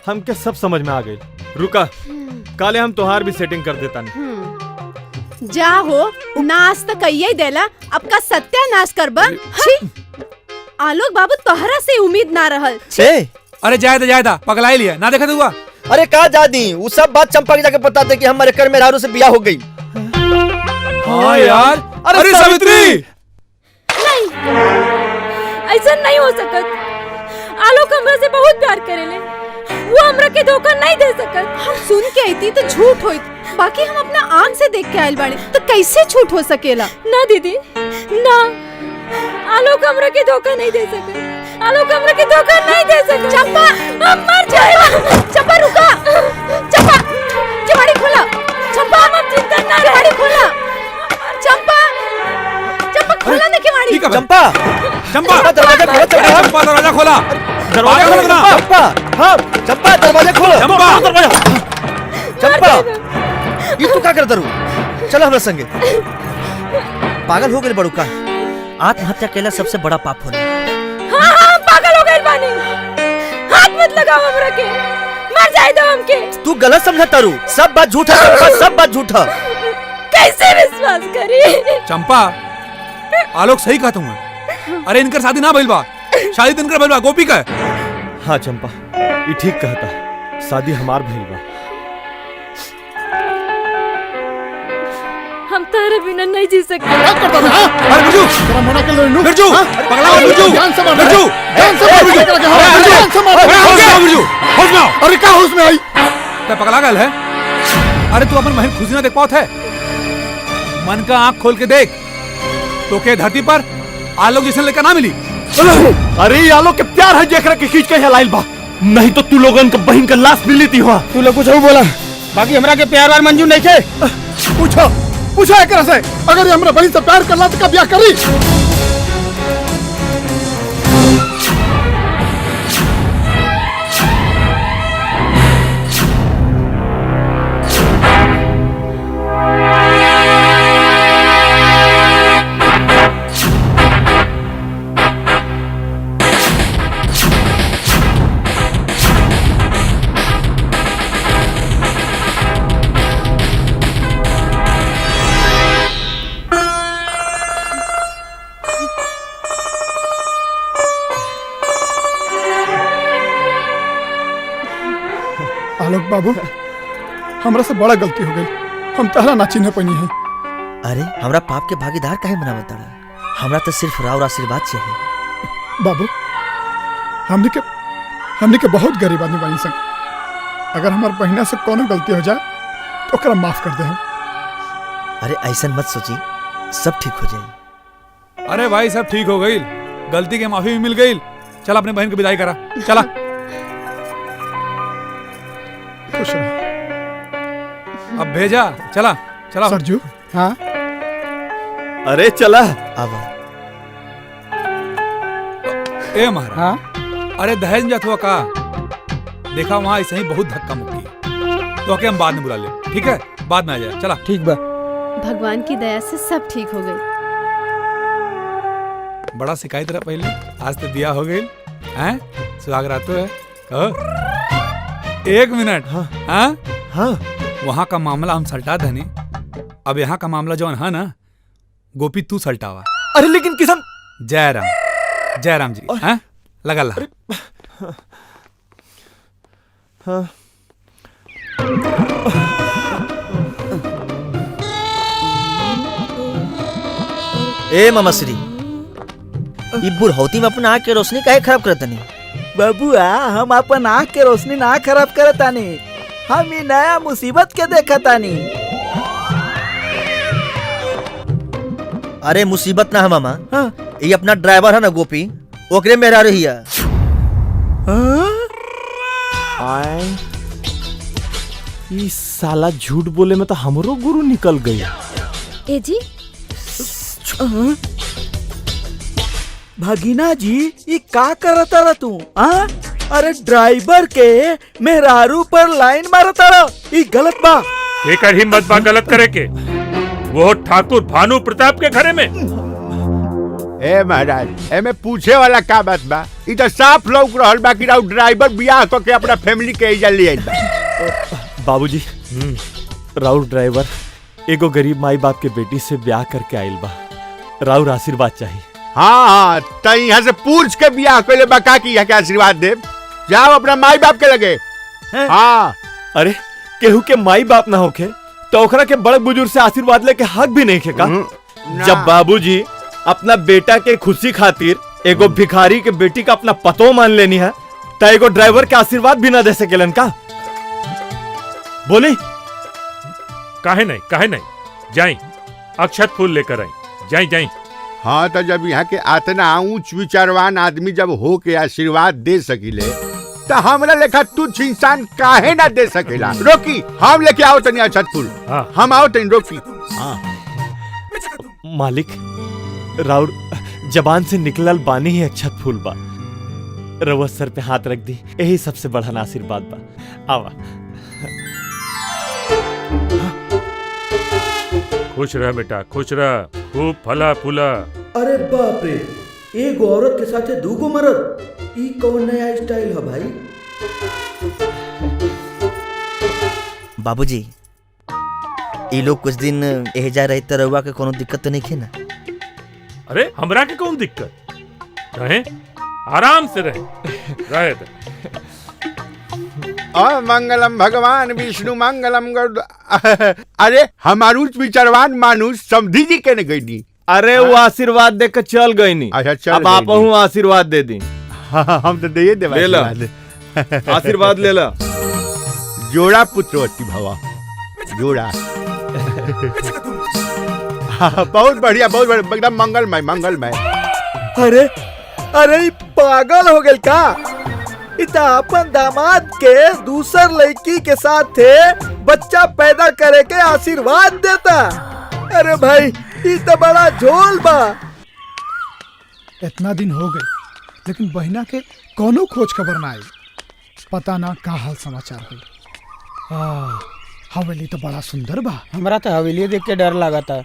Speaker 2: हमके सब समझ में आ गई। रुका, काले हम तोहार भी सेटिंग कर देता नहीं।
Speaker 11: जा हो, नाश तो कहिए देला, अब का सत्यानाश करबा। छी, आलोक बाबू तोहरा से उम्मीद ना रहल।
Speaker 3: छे
Speaker 6: अरे जायदा पगला ही लिया ना देखा तो हुआ।
Speaker 3: अरे का जादी, वो सब बात चंपा के जाके पता थे कि हमारे कर में रारू से ब्याह हो गई।
Speaker 6: हाँ यार, अरे सावित्री
Speaker 8: नहीं, ऐसा नहीं हो सकत। आलोक हमरा से बहुत प्यार करेले, वो हमरा के धोखा नहीं दे सकत।
Speaker 11: हम सुन के आईती तो झूठ होई, बाकी हम अपना आँख से देख के आयल बाड़े, तो कैसे झूठ हो सकेला?
Speaker 8: ना दीदी ना, आलोक हमरा के धोखा नहीं दे सकत। आलोक हमरा के धोखा नहीं दे सकत। चंपा, हम मर जाए। चंपा रुका, चंपा केवाड़ी खोला। चंपा हम चिंता ना, केवाड़ी खोला। चंपा, चंपा खोला ना केवाड़ी।
Speaker 3: चंपा दरवाजा खोलो।
Speaker 6: चंपा दरवाजा खोला।
Speaker 2: दरवाजा खोलो ना।
Speaker 3: चंपा, हाँ चंपा दरवाजा खोलो। चंपा ये तू क्या करता रू? चलो हमरा संगे। पागल हो गए बड़ू का? आत्महत्या केला सबसे बड़ा पाप होला।
Speaker 8: हाँ, पागल हो गए बानी। हाथ मत लगाओ हमरा के, मर जाए दो हमके।
Speaker 3: तू गलत समझता रू, सब बात झूठा, सब बात झूठा।
Speaker 8: कैसे विश्वास करी?
Speaker 6: चंपा, आलोक सही कहता हूँ। अरे इनकर शादी ना भइल बा, शादी इनकर भइल बा गोपी का।
Speaker 2: हाँ चंपा, ये ठीक कहता, शादी हमार भइल बा।
Speaker 8: हम तेरे बिना नहीं जी सकते।
Speaker 9: क्या करता है? हाँ?
Speaker 6: अरे बिरजू,
Speaker 9: तेरा मना के ले लूं।
Speaker 6: बिरजू, पगला हो बिरजू।
Speaker 9: ध्यान से मार,
Speaker 6: बिरजू,
Speaker 9: ध्यान से मार, बिरजू। ध्यान से मार।
Speaker 6: बिरजू, होश में आओ।
Speaker 9: अरे क्या होश में आई?
Speaker 6: ते पगला गल है? अरे तू अपन बहन खुशी ना देख पाओ थे? मन का आंख खोल के देख, तो के धरती पर आलोक जैसे लेकर ना मिली।
Speaker 2: अरे ये आलोक के प्यार है जेकरा के खींच के यहाँ लाइल बा, नहीं तो तू लोगन के बहन का लाश मिली थी। हुआ
Speaker 9: तू लोग कुछ नहीं बोला, बाकी हमरा के प्यार वार मंजूर नहीं थे। पूछो एकरा से, अगर ये हमरा बहन से प्यार करला तो का ब्याह करी? आलोक बाबू, हमरा से बड़ा गलती हो गई, हम तहरा ना चिन्ह पानी है।
Speaker 3: अरे हमरा पाप के भागीदार काहे बनावत ताड़ा? हमरा तो सिर्फ राव आशीर्वाद चाहिए।
Speaker 9: बाबू, हमने के बहुत गरीब आदमी बानी संग, अगर हमार बहिना से कोनो गलती हो जाए तो ओकरा माफ कर दे हम।
Speaker 3: अरे ऐसा मत सोची, सब ठीक हो जाए।
Speaker 6: अरे भाई सब ठीक हो गई, गलती के माफी भी मिल गई। चल अपने बहन की विदाई करा, चला।
Speaker 9: खुश रहो।
Speaker 6: अब भेजा, चला चला।
Speaker 9: सरजू, हाँ
Speaker 2: अरे चला।
Speaker 3: अब
Speaker 6: ए महाराज,
Speaker 9: हाँ
Speaker 6: अरे दहेज में जात हुआ का? देखा वहाँ ऐसे ही बहुत धक्का मुक्की, तो आके हम बाद में बुला ले, ठीक है? बाद में आ जाए, चला।
Speaker 9: ठीक बा।
Speaker 11: भगवान की दया से सब ठीक हो गई।
Speaker 6: बड़ा शिकायत रहा पहले, आज तो बिया हो गई हैं? सुहाग रात है, कहो। एक मिनट।
Speaker 2: हाँ
Speaker 6: हाँ
Speaker 2: हाँ,
Speaker 6: वहाँ का मामला हम सल्टा धनी, अब यहाँ का मामला जो है ना, गोपी तू सल्टावा।
Speaker 2: अरे लेकिन किसन।
Speaker 6: जय राम जी, हैं? लगा ला।
Speaker 2: हाँ।
Speaker 3: ए मामाश्री, ई बुढ़ौती में अपना आँख के रोशनी काहे खराब करत नहीं?
Speaker 10: बबुआ, हम अपन आँख के रोशनी ना खराब करतानी, हम ई नया मुसीबत के देखतानी।
Speaker 3: अरे मुसीबत ना है मामा,
Speaker 10: हाँ?
Speaker 3: ये अपना ड्राइवर है ना गोपी, ओकरे मेरा रही है।
Speaker 2: इस साला झूठ बोले में तो हमरो गुरु निकल गई।
Speaker 8: ए जी,
Speaker 10: भगीना जी, ये का करता रहा तू? हाँ? अरे ड्राइवर के मेहरारू पर लाइन मारता रहा, ये गलत बा।
Speaker 4: एकर हिम्मत बा गलत करे के? वो ठाकुर भानु प्रताप के घरे में।
Speaker 1: ए महाराज एमे पूछे वाला का बात बा? ई तो साफ लौक रहल बा कि राउ ड्राइवर बियाह क के अपना फैमिली के इजा ले आइल बा।
Speaker 2: बाबूजी राउर ड्राइवर एगो गरीब माई बाप के बेटी से ब्याह करके आइल बा। राउर आशीर्वाद चाहिए।
Speaker 1: हाँ त यहाँ से पूछ के बियाह कइले बा का कि यहाँ के आशीर्वाद दे। जाओ अपना माई बाप के लगे। हाँ
Speaker 2: अरे केहू के माई बाप ना होखे तो ओकरा के बड़ बुजुर्ग से आशीर्वाद लेके हक भी नहीं खेका। जब बाबूजी अपना बेटा के खुशी खातिर एगो भिखारी के बेटी का अपना पतो मान लेनी है तो एगो ड्राइवर के आशीर्वाद भी ना दे सकेलन का? बोली
Speaker 4: काहे नहीं जाई अक्षत फूल लेकर आई जाई जाई।
Speaker 1: हाँ तो जब यहाँ के आतना ऊंच विचारवान आदमी जब हो के आशीर्वाद दे सकिले तो हमरा लेखा तुच्छ इंसान काहे ना दे सकेला। रोकी हम लेके आओ तनी अक्षत फूल।
Speaker 4: हाँ।
Speaker 1: हम आओ तनी रोकी। हाँ।
Speaker 2: मालिक राउर जबान से निकलल बानी ही अक्षत फूल बा। रउआ सर पे हाथ रख दी यही सबसे बड़ा आशीर्वाद बा। आवा
Speaker 4: खुश रह बेटा खुश रह खूब फला फूला।
Speaker 3: अरे बाप रे, एक औरत के साथे दूगो मर्द, ई कौन नया स्टाइल है भाई? बाबूजी ये लोग कुछ दिन एहजा रहे त रउआ के कोनो दिक्कत तो नहीं खे ना?
Speaker 4: अरे हमरा के कौन दिक्कत रहे, आराम से रहे
Speaker 1: मंगलम भगवान विष्णु मंगलम गरुड़। अरे हमार उच्च विचारवान मानुष समझी जी के न गई।
Speaker 2: अरे वो आशीर्वाद दे के चल गई नी।
Speaker 1: अच्छा चल
Speaker 2: अब आप आशीर्वाद दे दी।
Speaker 1: हाँ, हम तो दे दे
Speaker 2: ले ला आशीर्वाद ले ला।
Speaker 1: जोड़ा पुत्रवती भवा जोड़ा। बहुत बढ़िया एकदम मंगलमय।
Speaker 7: अरे अरे पागल हो गए का? इता अपन दामाद के दूसर लड़की के साथ थे बच्चा पैदा करे के आशीर्वाद देता। अरे भाई ये तो बड़ा झोल बा।
Speaker 12: इतना दिन हो गए लेकिन बहिना के कोनो खोज खबर ना आई। पता ना का हाल समाचार हुई। हवेली तो बड़ा सुंदर बा।
Speaker 13: हमरा तो हवेली देख के डर लगा था।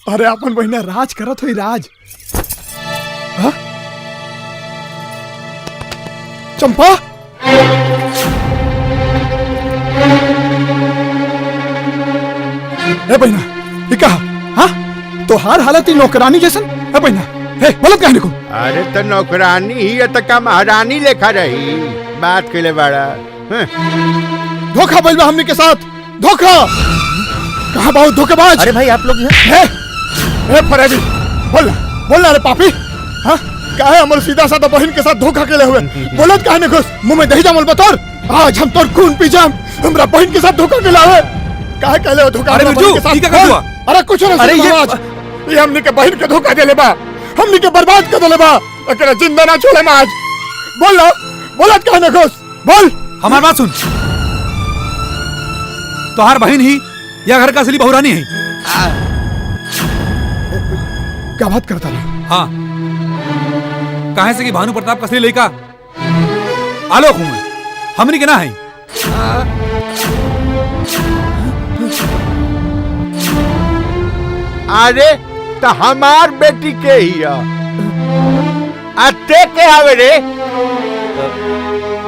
Speaker 12: अरे अपन बहिना राज करत हुई राज। हा? चंपा ए बहिना ये कहा? हाँ तो हार हालत ही नौकरानी जैसन है बहिना। हे बोलो कहने को।
Speaker 1: अरे तो नौकरानी ही है तो का महारानी लेखा रही बात के लिए बड़ा।
Speaker 12: धोखा बोल हमने के साथ धोखा। कहा बहुत धोखेबाज।
Speaker 3: अरे भाई आप लोग
Speaker 12: फरेबी बोलना रे पापी। हाँ काहे हमर सीधा साधा बहन के साथ धोखा केले हुए बोलत काहे ने घुस मुंह में दही जमल बतौर। आज हम तोर खून पी जाम। हमरा बहन के साथ धोखा केला हुए काहे केले हो धोखा?
Speaker 6: अरे बिरजू ई का हुआ?
Speaker 12: अरे कुछ ना
Speaker 6: अरे
Speaker 12: ये हमने के बहन के धोखा देले बा। हमने के बर्बाद कर देले बा। एकरा जिंदा ना छोड़े ना आज। बोल लो बोलत काहे ने घुस बोल।
Speaker 6: हमारी बात सुन, तोहार बहन ही या घर का असली बहुरानी है?
Speaker 12: क्या बात करता है?
Speaker 6: हाँ कहे से कि भानु प्रताप कसली लड़का आलोक हूं मैं, हमनी के ना है।
Speaker 1: अरे तो हमार बेटी के ही अते के आवे रे।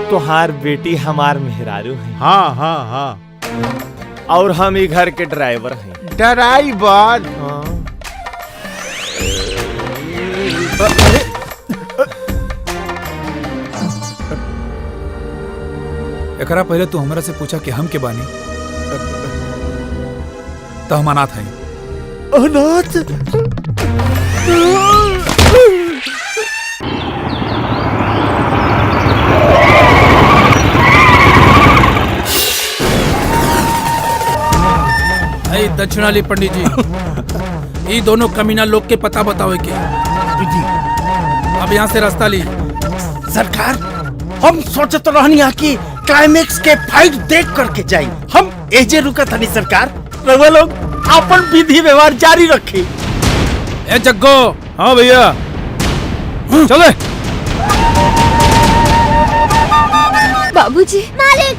Speaker 2: तोहार बेटी हमार मेहरारू है।
Speaker 1: हाँ हाँ हाँ
Speaker 2: और हम ही घर के ड्राइवर हैं।
Speaker 1: ड्राइवर?
Speaker 6: एकरा पहले तू हमरा से पूछा कि हम के बानी तो हम अनाथ हैं।
Speaker 7: अनाथ?
Speaker 13: दक्षिणाली पंडित जी ये दोनों कमीना लोग के पता बताओ के। अब यहाँ से रास्ता ली।
Speaker 10: सरकार हम सोचत रहनी कि क्लाइमेक्स के फाइट देख करके जाई। हम एजे रुका था नहीं सरकार। रउआ लोग अपन विधि व्यवहार जारी रखी।
Speaker 13: ए जग्गो। हाँ भैया चले।
Speaker 8: बाबूजी। मालिक।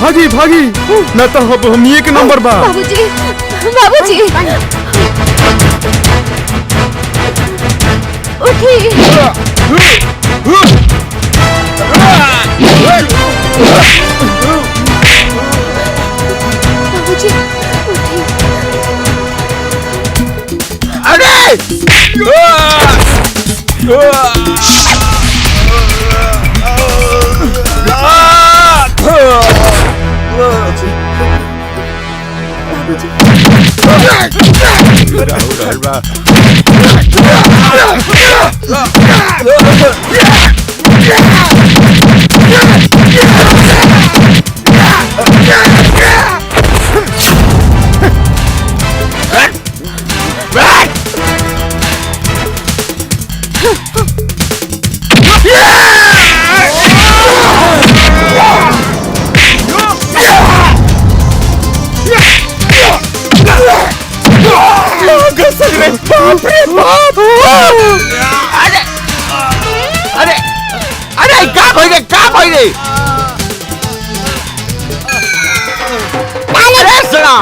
Speaker 12: भागी भागी न तो हम एक नंबर बा।
Speaker 8: बाबूजी बाबूजी बाबूजी
Speaker 1: अरे बाप रे बाप! अरे अरे अरे क्या भाई रे अरे सला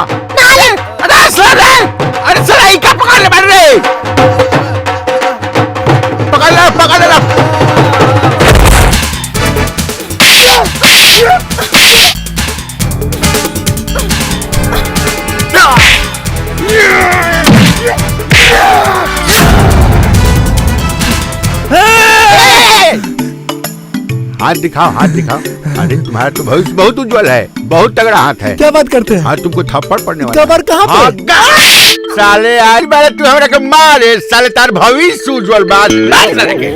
Speaker 1: अरे सला अरे सला ये क्या पकड़ ले बैठ रे पकड़ ले हाथ दिखाओ अरे तुम्हारा तो भविष्य बहुत उज्जवल है, बहुत तगड़ा हाथ है।
Speaker 9: क्या बात करते हैं?
Speaker 1: हाँ तुमको थप्पड़ पड़ने वाला।
Speaker 9: कबर कहाँ पे?
Speaker 1: साले आज बारे तू हमरा के मारे साले तार भविष्य उज्जवल बात लाग लगे।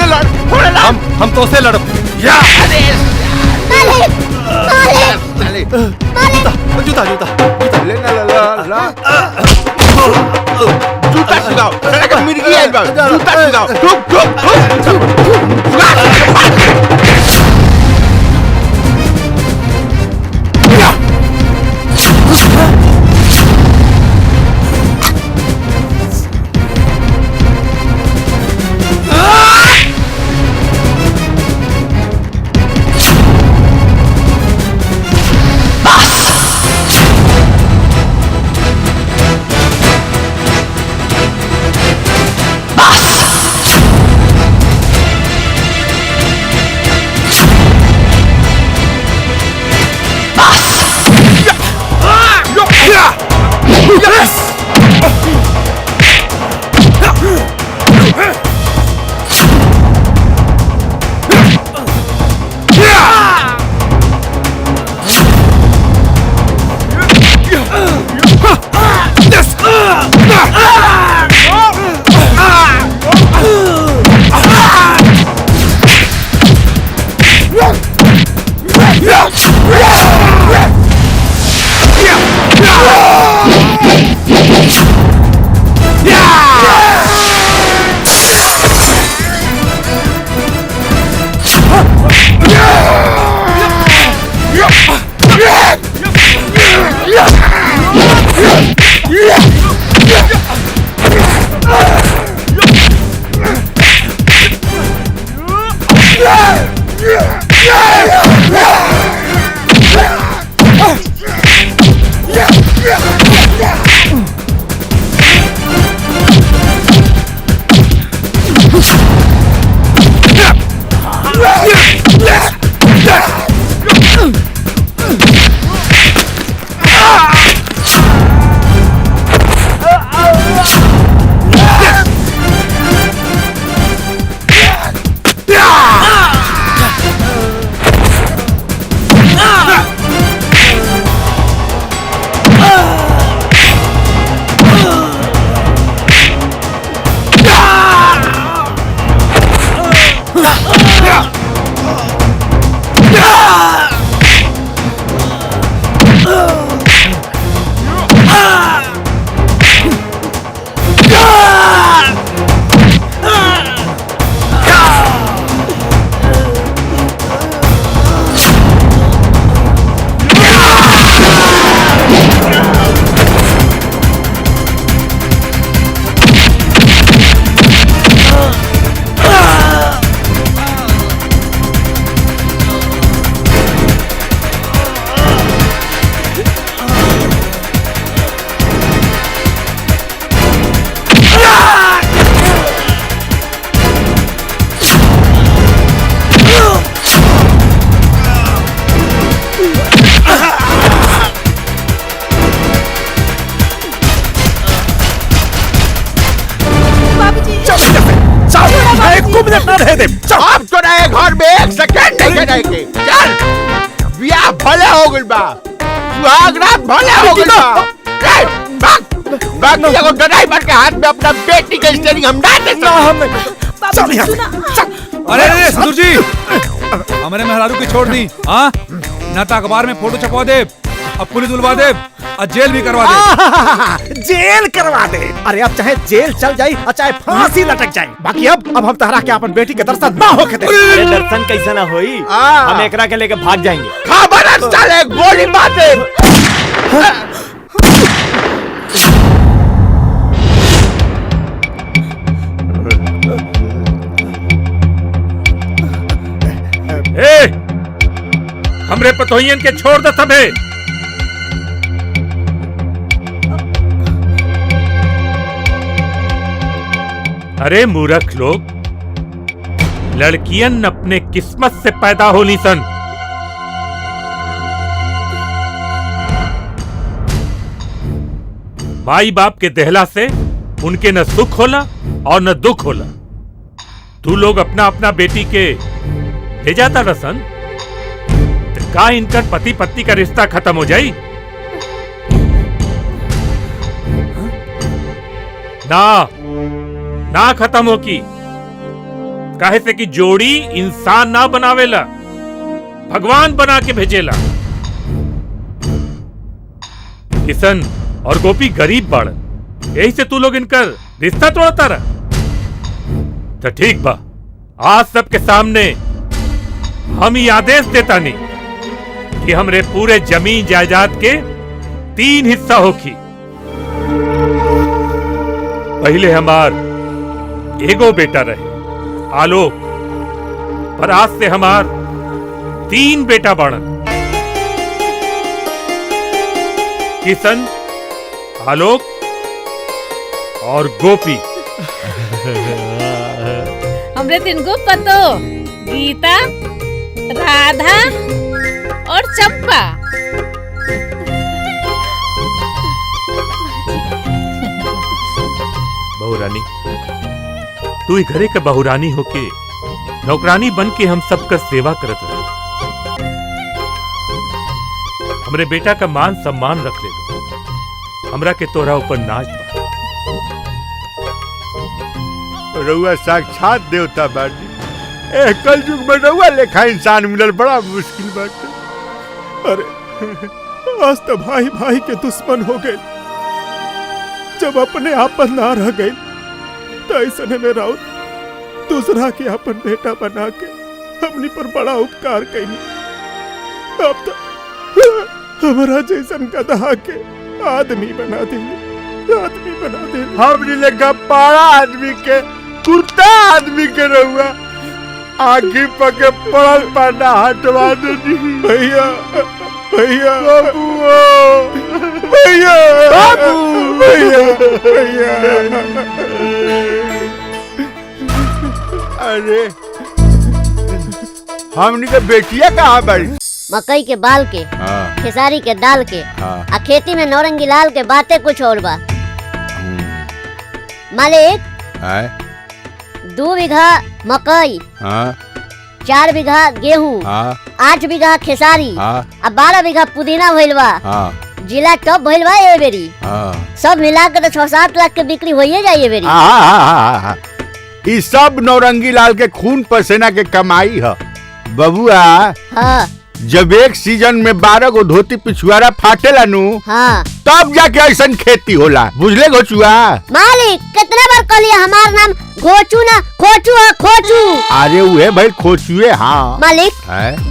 Speaker 2: हम तो से लड़ब जूता
Speaker 1: सिखाओ मिर्गी है जूता सिखाओ
Speaker 9: 2 मिनट ना रह दे। चल
Speaker 1: अब तो रहे घर में 1 सेकंड नहीं रह के। चल बियाह भले हो गइल बा, सुहाग रात भले हो गइल बा। ए, बाकी एगो ड्राइवर के हाथ में अपना बेटी के स्टीयरिंग हम ना दे सकते।
Speaker 9: चल यहाँ से, चल।
Speaker 6: अरे ससुर जी, हमारे मेहरारू की छोड़ दी। हाँ ना तो अखबार में फोटो छपवा दे, अब पुलिस बुलवा दे और जेल भी करवा दे।
Speaker 9: जेल करवा दे। अरे अब चाहे जेल चल जाए और चाहे फांसी लटक जाए, बाकी अब हम तहरा के अपन बेटी के दर्शन ना होके दे।
Speaker 2: अरे दर्शन कैसा ना होई, हम एकरा के लेके भाग जाएंगे।
Speaker 1: खबर चले गोली मार दे।
Speaker 4: ए, हमरे पतोहियन के छोड़ दे सबे। अरे मूर्ख लोग, लड़कियन अपने किस्मत से पैदा होनी सन। माई बाप के देहला से उनके न सुख होला और न दुख होला। तू लोग अपना अपना बेटी के ले जाता रसन, तो का इनका पति पत्नी का रिश्ता खत्म हो जाई? ना खत्म हो की। काहे से कि जोड़ी इंसान ना बनावेला, भगवान बना के भेजेला। किशन और गोपी गरीब बाड़न, यही से तू लोग इनका रिश्ता तोड़ता रहा। तो ठीक बा, आज सबके सामने हम ये आदेश देता नहीं कि हमरे पूरे जमीन जायदाद के 3 हिस्सा होखी। पहले हमार एगो बेटा रहे आलोक, पर आज से हमार 3 बेटा बाड़न। किशन, आलोक और गोपी।
Speaker 5: हमरे 3 को पतो, गीता, राधा और चंपा।
Speaker 4: बहुरानी, तू ही घरे के बहुरानी होके नौकरानी बन के हम सबका सेवा करत रहे। हमरे बेटा का मान सम्मान रख ले लो, हमरा के तोरा ऊपर नाच बा।
Speaker 1: रउआ साक्षात देवता बाटी। ए कल युग में रउआ लेखा इंसान मिलल बड़ा मुश्किल बाटे।
Speaker 9: अरे आज तो भाई भाई के दुश्मन हो गए, जब अपने आपन ना रह गए तो ऐसे में राउत दूसरा के अपन बेटा बना के हमनी पर बड़ा उपकार कैनी। अब तो हमारा जैसन गधा के आदमी बना दिले, आदमी बना दिले।
Speaker 1: हमनी लेखा पाड़ा आदमी के, कुत्ता आदमी के रउआ आखी पके पड़ल पाना हटवा दे।
Speaker 9: भैया भैया
Speaker 1: भैया
Speaker 9: भैया भैया।
Speaker 1: अरे हमनी के बेटिया कहाँ बड़ी?
Speaker 14: मकई के बाल के, खेसारी के दाल के, आ खेती में नौरंगी लाल के बातें कुछ और बा। मालिक 2 बीघा मकई, 4 बीघा गेहूं, 8 बीघा खेसारी, आ 12 बीघा पुदीना भइल बा। जिला टॉप भइल बा ए बेरी। सब मिला के तो 6-7 लाख के बिक्री होइए जाए ए बेरी।
Speaker 1: ई सब नौरंगी लाल के खून पसीना के कमाई है बबुआ।
Speaker 14: हाँ।
Speaker 1: जब एक सीजन में 12 गो धोती पिछुआरा फाटेला नु,
Speaker 14: हाँ।
Speaker 1: तब जाके ऐसन खेती होला, बुझले घोचुआ?
Speaker 14: मालिक कितना बार कहलिए हमार नाम घोचू ना खोचू है, खोचू।
Speaker 1: अरे उहे भाई खोचुए। हाँ
Speaker 14: मालिक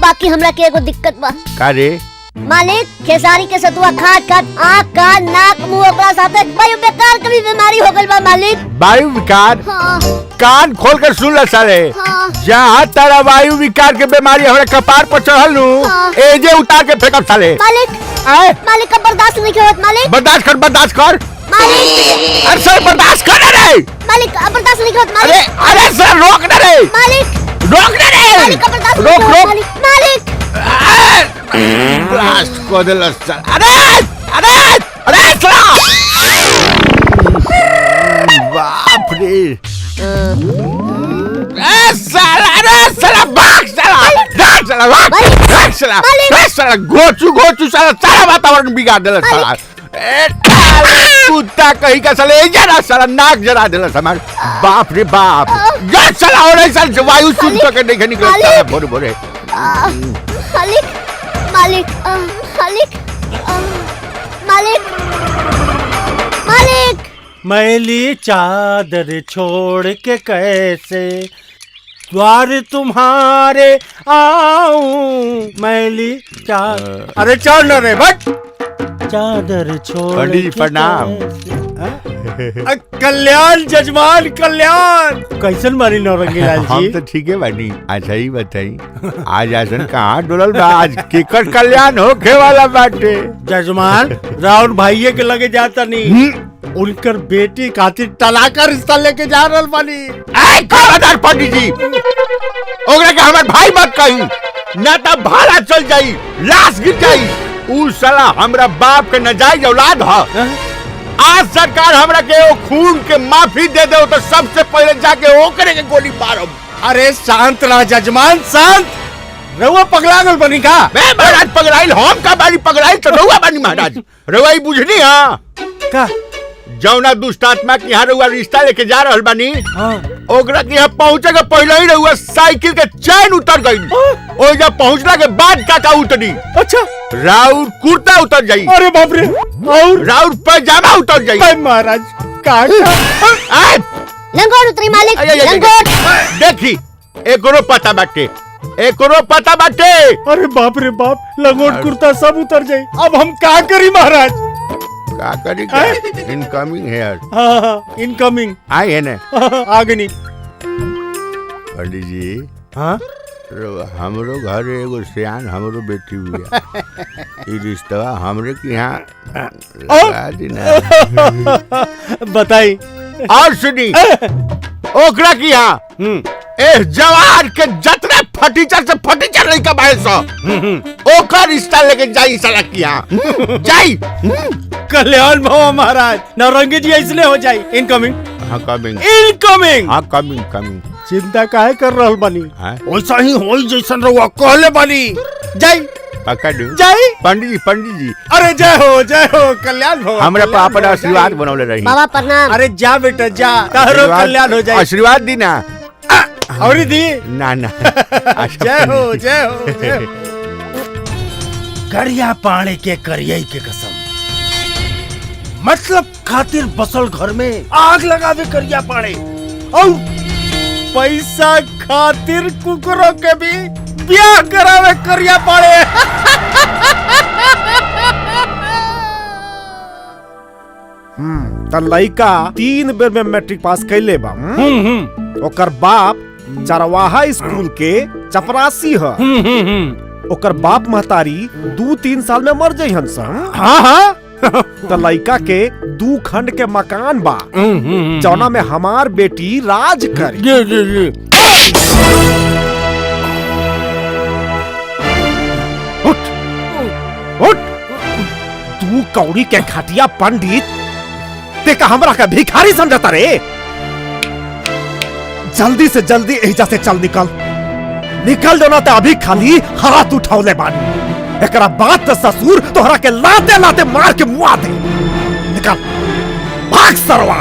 Speaker 14: बाकी हमरा के एगो दिक्कत बा।
Speaker 1: का रे?
Speaker 14: मालिक खेसारी के सतुआ खाट खाट आँख कान नाक मुंह ओकरा साथे वायु विकार के भी बीमारी हो गइल बा मालिक।
Speaker 1: वायु विकार?
Speaker 14: हाँ।
Speaker 1: कान खोल कर सुन ल साले।
Speaker 14: हाँ।
Speaker 1: जहाँ तारा वायु विकार के बीमारी हमारे कपार पर चढ़ल नु,
Speaker 14: हाँ।
Speaker 1: एजे उतार के फेंकब साले।
Speaker 14: मालिक मालिक का बर्दाश्त नहीं होत मालिक।
Speaker 1: बर्दाश्त कर
Speaker 14: मालिक।
Speaker 1: अरे सर बर्दाश्त कर रे
Speaker 14: मालिक बर्दाश्त नहीं होत मालिक।
Speaker 1: अरे सर रोक ना रे
Speaker 14: मालिक,
Speaker 1: रोक ना रे
Speaker 14: मालिक का बर्दाश्त
Speaker 1: रोक
Speaker 14: नहीं होत
Speaker 1: रोक।
Speaker 14: मालिक।
Speaker 1: ब्लास्ट को दे सर। अरे अरे अरे बाप रे। साला भाग साला गोचू साला वातावरण बिगाड़ देला साला कुत्ता कहीं का साले जरा साला नाक जरा देला हमार बाप रे बाप जा साला और ऐसा वायु शुद्ध के नहीं निकल साला भोरे भोरे
Speaker 14: मालिक मालिक मालिक मालिक मालिक
Speaker 15: मैली चादर छोड़ के कैसे द्वार तुम्हारे आऊं मैली चादर अरे चल न रे बट चादर छोड़
Speaker 1: पंडित जी प्रणाम
Speaker 15: कल्याण जजमान कल्याण कैसन मारी नौरंगी लाल
Speaker 1: हम
Speaker 15: जी
Speaker 1: तो ठीक है बानी अच्छा ही बताई आज ऐसन कहाँ डोलल बा आज केकर कल्याण होखे वाला बाटे
Speaker 15: जजमान राउर भाइये के लगे जाता नहीं उनकर बेटी खातिर तलाक का रिश्ता लेके जा रहल बानी
Speaker 1: खबरदार पंडित जी ओकरा के हमार भाई मत कही ना तो भाड़ा चल जाई लाश गिर जाई उ साला हमरा बाप के नजायज औलाद ह आज सरकार हमरा के वो खून के माफी दे दे तो सबसे पहले जाके ओकरे के गोली मारब
Speaker 15: अरे शांत रह जजमान शांत रहुआ पगला गल बनी का
Speaker 1: मैं महाराज पगड़ाइल हम का बारी पगड़ाइल तो रहुआ बानी महाराज रहुआ ही बुझनी हां का जौना दुष्ट आत्मा के यहाँ रहुआ रिश्ता लेके जा रहल बानी ओकरा के यहाँ पहुँचे के पहले ही रहुआ साइकिल के चैन उतर गई और जब पहुँचला के बाद काका उतरी
Speaker 15: अच्छा
Speaker 1: राउर कुर्ता उतर जाई
Speaker 15: अरे बाप रे और
Speaker 1: राउर पैजामा उतर जाई
Speaker 15: महाराज काका
Speaker 14: लंगोट उतरी मालिक लंगोट
Speaker 1: देखी एकरो पता बाटे
Speaker 15: अरे बाप रे बाप लंगोट कुर्ता सब उतर जाई अब हम का करी महाराज
Speaker 1: का करी इनकमिंग हेयर
Speaker 15: हाँ इनकमिंग
Speaker 1: आई है ना
Speaker 15: आगे
Speaker 1: पंडित जी
Speaker 15: हाँ
Speaker 1: हमरो घर एगो सियान हमरो बेटी हुई ये रिश्ता हमरे के यहाँ लगा देना
Speaker 15: बताई
Speaker 1: और सुनी ओकरा की यहाँ जवार के जतने फटीचर नहीं कमाए सो ओकर रिश्ता लेके जाई साला की यहाँ जाई
Speaker 15: कल्याण भव महाराज नौरंगी जी इसलिए हो जाई इनकमिंग
Speaker 1: हाँ कमिंग
Speaker 15: इनकमिंग
Speaker 1: कमिंग
Speaker 15: चिंता काहे कर रहल बानी
Speaker 1: वैसा ही होई जैसन रहुआ कहले बानी
Speaker 15: जाई
Speaker 1: पकड़
Speaker 15: जाई
Speaker 1: पंडित जी
Speaker 15: अरे जय हो कल्याण भव
Speaker 1: हमरा पापा ने आशीर्वाद बनौले रही
Speaker 14: बाबा प्रणाम
Speaker 15: अरे जा बेटा जा तारो कल्याण हो जाए
Speaker 1: आशीर्वाद दी ना
Speaker 15: और दी
Speaker 1: ना
Speaker 15: जय हो करिया पानी के करिया के कसम मतलब खातिर बसल घर में आग लगावे करिया पानी और पैसा खातिर कुकुरों के भी ब्याह करावे करिया पानी
Speaker 9: त लइका 3 बेर में मैट्रिक पास कैले बा ओकर बाप चरवाहा स्कूल के चपरासी ह ओकर बाप महतारी 2-3 साल में मर जइहन सन
Speaker 15: हाँ
Speaker 9: त लइका के 2 खंड के मकान बा जौना में हमार बेटी राज करी उठ 2 कौड़ी के खटिया पंडित ते का हमरा का भिखारी समझता रे जल्दी से जल्दी एहिजा से चल निकल जो ना ते अभी खाली हाथ उठावले बानी एकरा बात तो ससुर तोहरा के लाते लाते मार के मुआ दे निकल भाग सरवा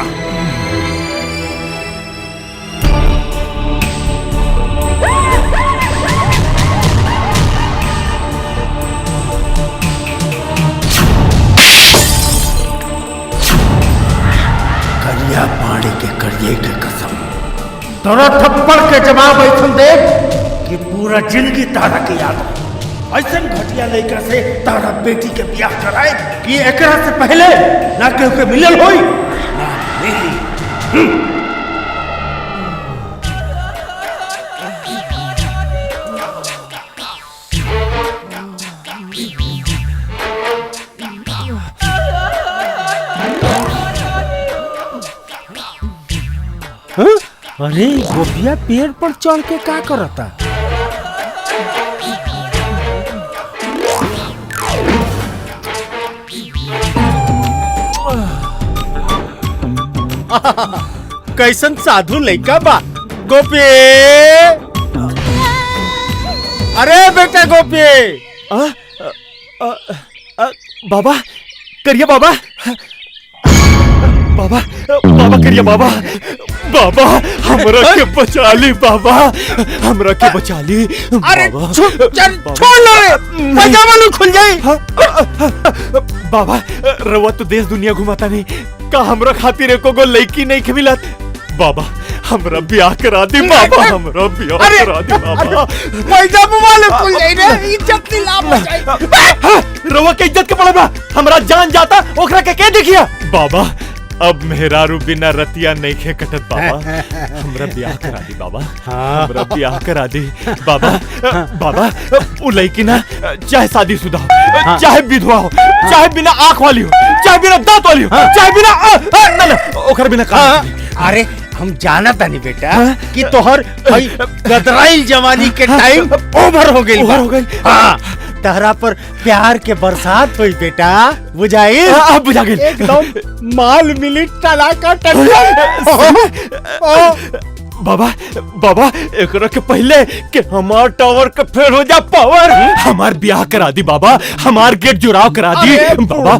Speaker 15: करिया पानी के करिए के कसम तोरा थप्पड़ के जवाब ऐसा दे कि पूरा जिंदगी तारा के याद ऐसा घटिया लड़का से तारा बेटी के ब्याह कराए कि एकरा से पहले ना केहू के मिलल होई ना मिली अरे गोपिया पेड़ पर चढ़ के का करता कैसन साधु लइका बा गोपी अरे बेटा गोपी
Speaker 2: बाबा करिए बाबा बाबा बाबा करिए बाबा बाबा हमरा के बचा ली बाबा हमरा के बचा ली
Speaker 15: अरे
Speaker 2: बाबा।
Speaker 15: छोड़ लो पैजामा लो खुल जाए
Speaker 2: बाबा रवा तो देश दुनिया घुमाता नहीं का हमरा खातिर एको गो लड़की नहीं के मिलत बाबा हमरा ब्याह करा दी बाबा हमरा ब्याह करा दी बाबा
Speaker 15: पैजामा वाले खुल जाए रे इज्जत की लाभ हो जाए
Speaker 2: रवा के इज्जत के पड़े बा हमरा जान जाता ओकरा के देखिया बाबा अब मेहरारू बिना रतिया नहीं खे कटत बाबा हमरा ब्याह करा दी बाबा हमरा ब्याह करा दी बाबा बाबा उ लड़की ना चाहे शादीशुदा हो चाहे विधवा हो चाहे बिना आंख वाली हो चाहे बिना दांत वाली हो चाहे बिना ओकर बिना
Speaker 15: अरे हम जाना था नहीं बेटा कि तोहर गदराइल जवानी के टाइम ओवर हो गई हाँ तहरा पर प्यार के बरसात हुई बेटा बुझाई
Speaker 2: बुझा गई
Speaker 15: एकदम माल मिली टला का
Speaker 2: बाबा बाबा एकरा के पहले कि हमार टावर के फेल हो जा पावर हमार ब्याह करा दी बाबा हमार गेट जुड़ाव करा दी बाबा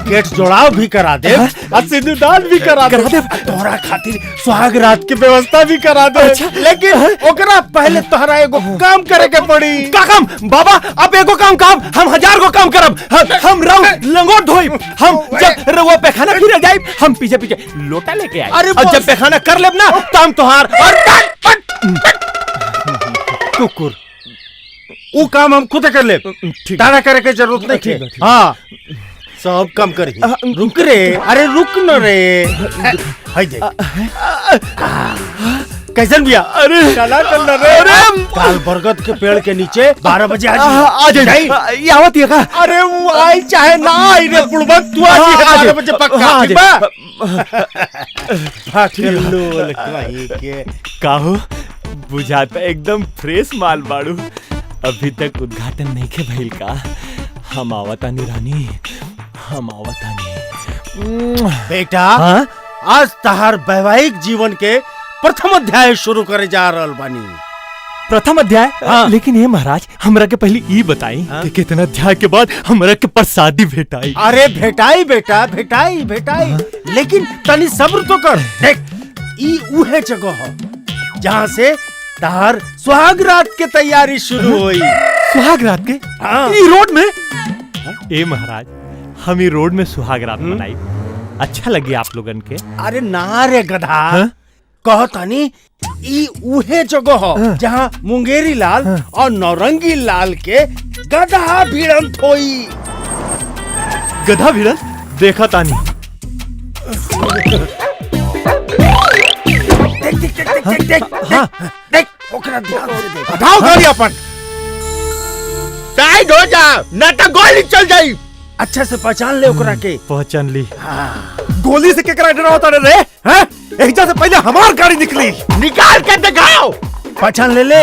Speaker 15: गेट जुड़ाव भी करा दे और सिंदूरदान भी करा दे तोहरा खातिर सुहाग रात की व्यवस्था भी करा दे लेकिन ओकरा पहले तोहरा एगो काम करे के पड़ी
Speaker 2: का काम बाबा अब एगो काम हम 1000 गो काम करब हम लंगोट धोइब हम जब रउआ पैखाना फिर जाइब हम पीछे पीछे लोटा लेके आए
Speaker 15: अरे
Speaker 2: और जब पैखाना कर लेब ना तो हम तोहार और
Speaker 15: कुकुर वो काम हम खुद कर ले तारा करे के जरूरत नहीं है हाँ सब काम करी रुक रे अरे रुक न रे हाय दे कैसन भैया
Speaker 2: अरे
Speaker 15: चला चल रे काल बरगद के पेड़ के नीचे 12 बजे
Speaker 2: आ जाए ये आवत है का
Speaker 15: अरे वो आई चाहे ना आई रे बुड़बक तू आ 12 बजे पक्का ठीक बा
Speaker 2: काहो बुझाता एकदम फ्रेश माल बाड़ू अभी तक उद्घाटन नहीं के भइल का हम आवतानी रानी हम आवतानी
Speaker 15: बेटा आज तहार वैवाहिक जीवन के प्रथम अध्याय शुरू करे जा रहल बानी
Speaker 2: प्रथम अध्याय लेकिन ये महाराज हमरा के पहले ई बताई कि कितना अध्याय के बाद हमरा के प्रसादी भेटाई
Speaker 15: अरे भेटाई बेटा भेटाई लेकिन तनी सब्र तो कर देख ई उहे जगह है जहाँ से तहार सुहाग रात के तैयारी शुरू हुई
Speaker 2: सुहाग रात के ई रोड में ए महाराज हम ई रोड में सुहाग रात मनाई अच्छा लगी आप लोगन के
Speaker 15: अरे ना रे गधा कहो तानी ई उहे जगह हो जहाँ मुंगेरी लाल और नौरंगी लाल के गधा भिड़ंत होई
Speaker 2: गधा भिड़ंत देखा तानी
Speaker 15: देख ओकरा ध्यान से देख
Speaker 1: हटाओ गाड़ी अपन साइड हो जा ना तो गोली चल जाई
Speaker 15: अच्छा से पहचान ले ओकरा के
Speaker 2: पहचान ली
Speaker 15: गोली से केकरा डरावता रे हैं एहिजा से पहले हमार गाड़ी निकली
Speaker 1: निकाल के दिखाओ
Speaker 15: पहचान ले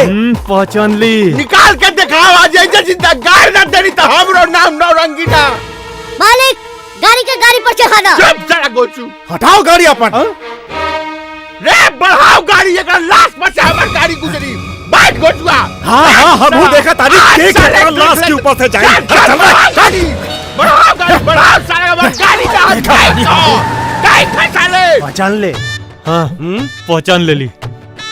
Speaker 2: पहचान ली
Speaker 1: निकाल के दिखाओ आज ऐसे जिंदा गाड़ ना देनी तो हमरो नाम नौरंगी ना
Speaker 14: मालिक गाड़ी पर चढ़ाना
Speaker 1: चुप साला गोचू
Speaker 15: हटाओ गाड़ी अपन
Speaker 1: रे बढ़ाओ गाड़ी एक लाश पर से हमार गाड़ी गुजरी बैठ गोचुआ
Speaker 15: हाँ हम वो देखा तारी के लाश के ऊपर से जाए
Speaker 1: गाड़ी बढ़ाओ साला हमार गाड़ी ना साले
Speaker 15: पहचान ले
Speaker 2: हाँ पहचान ले ली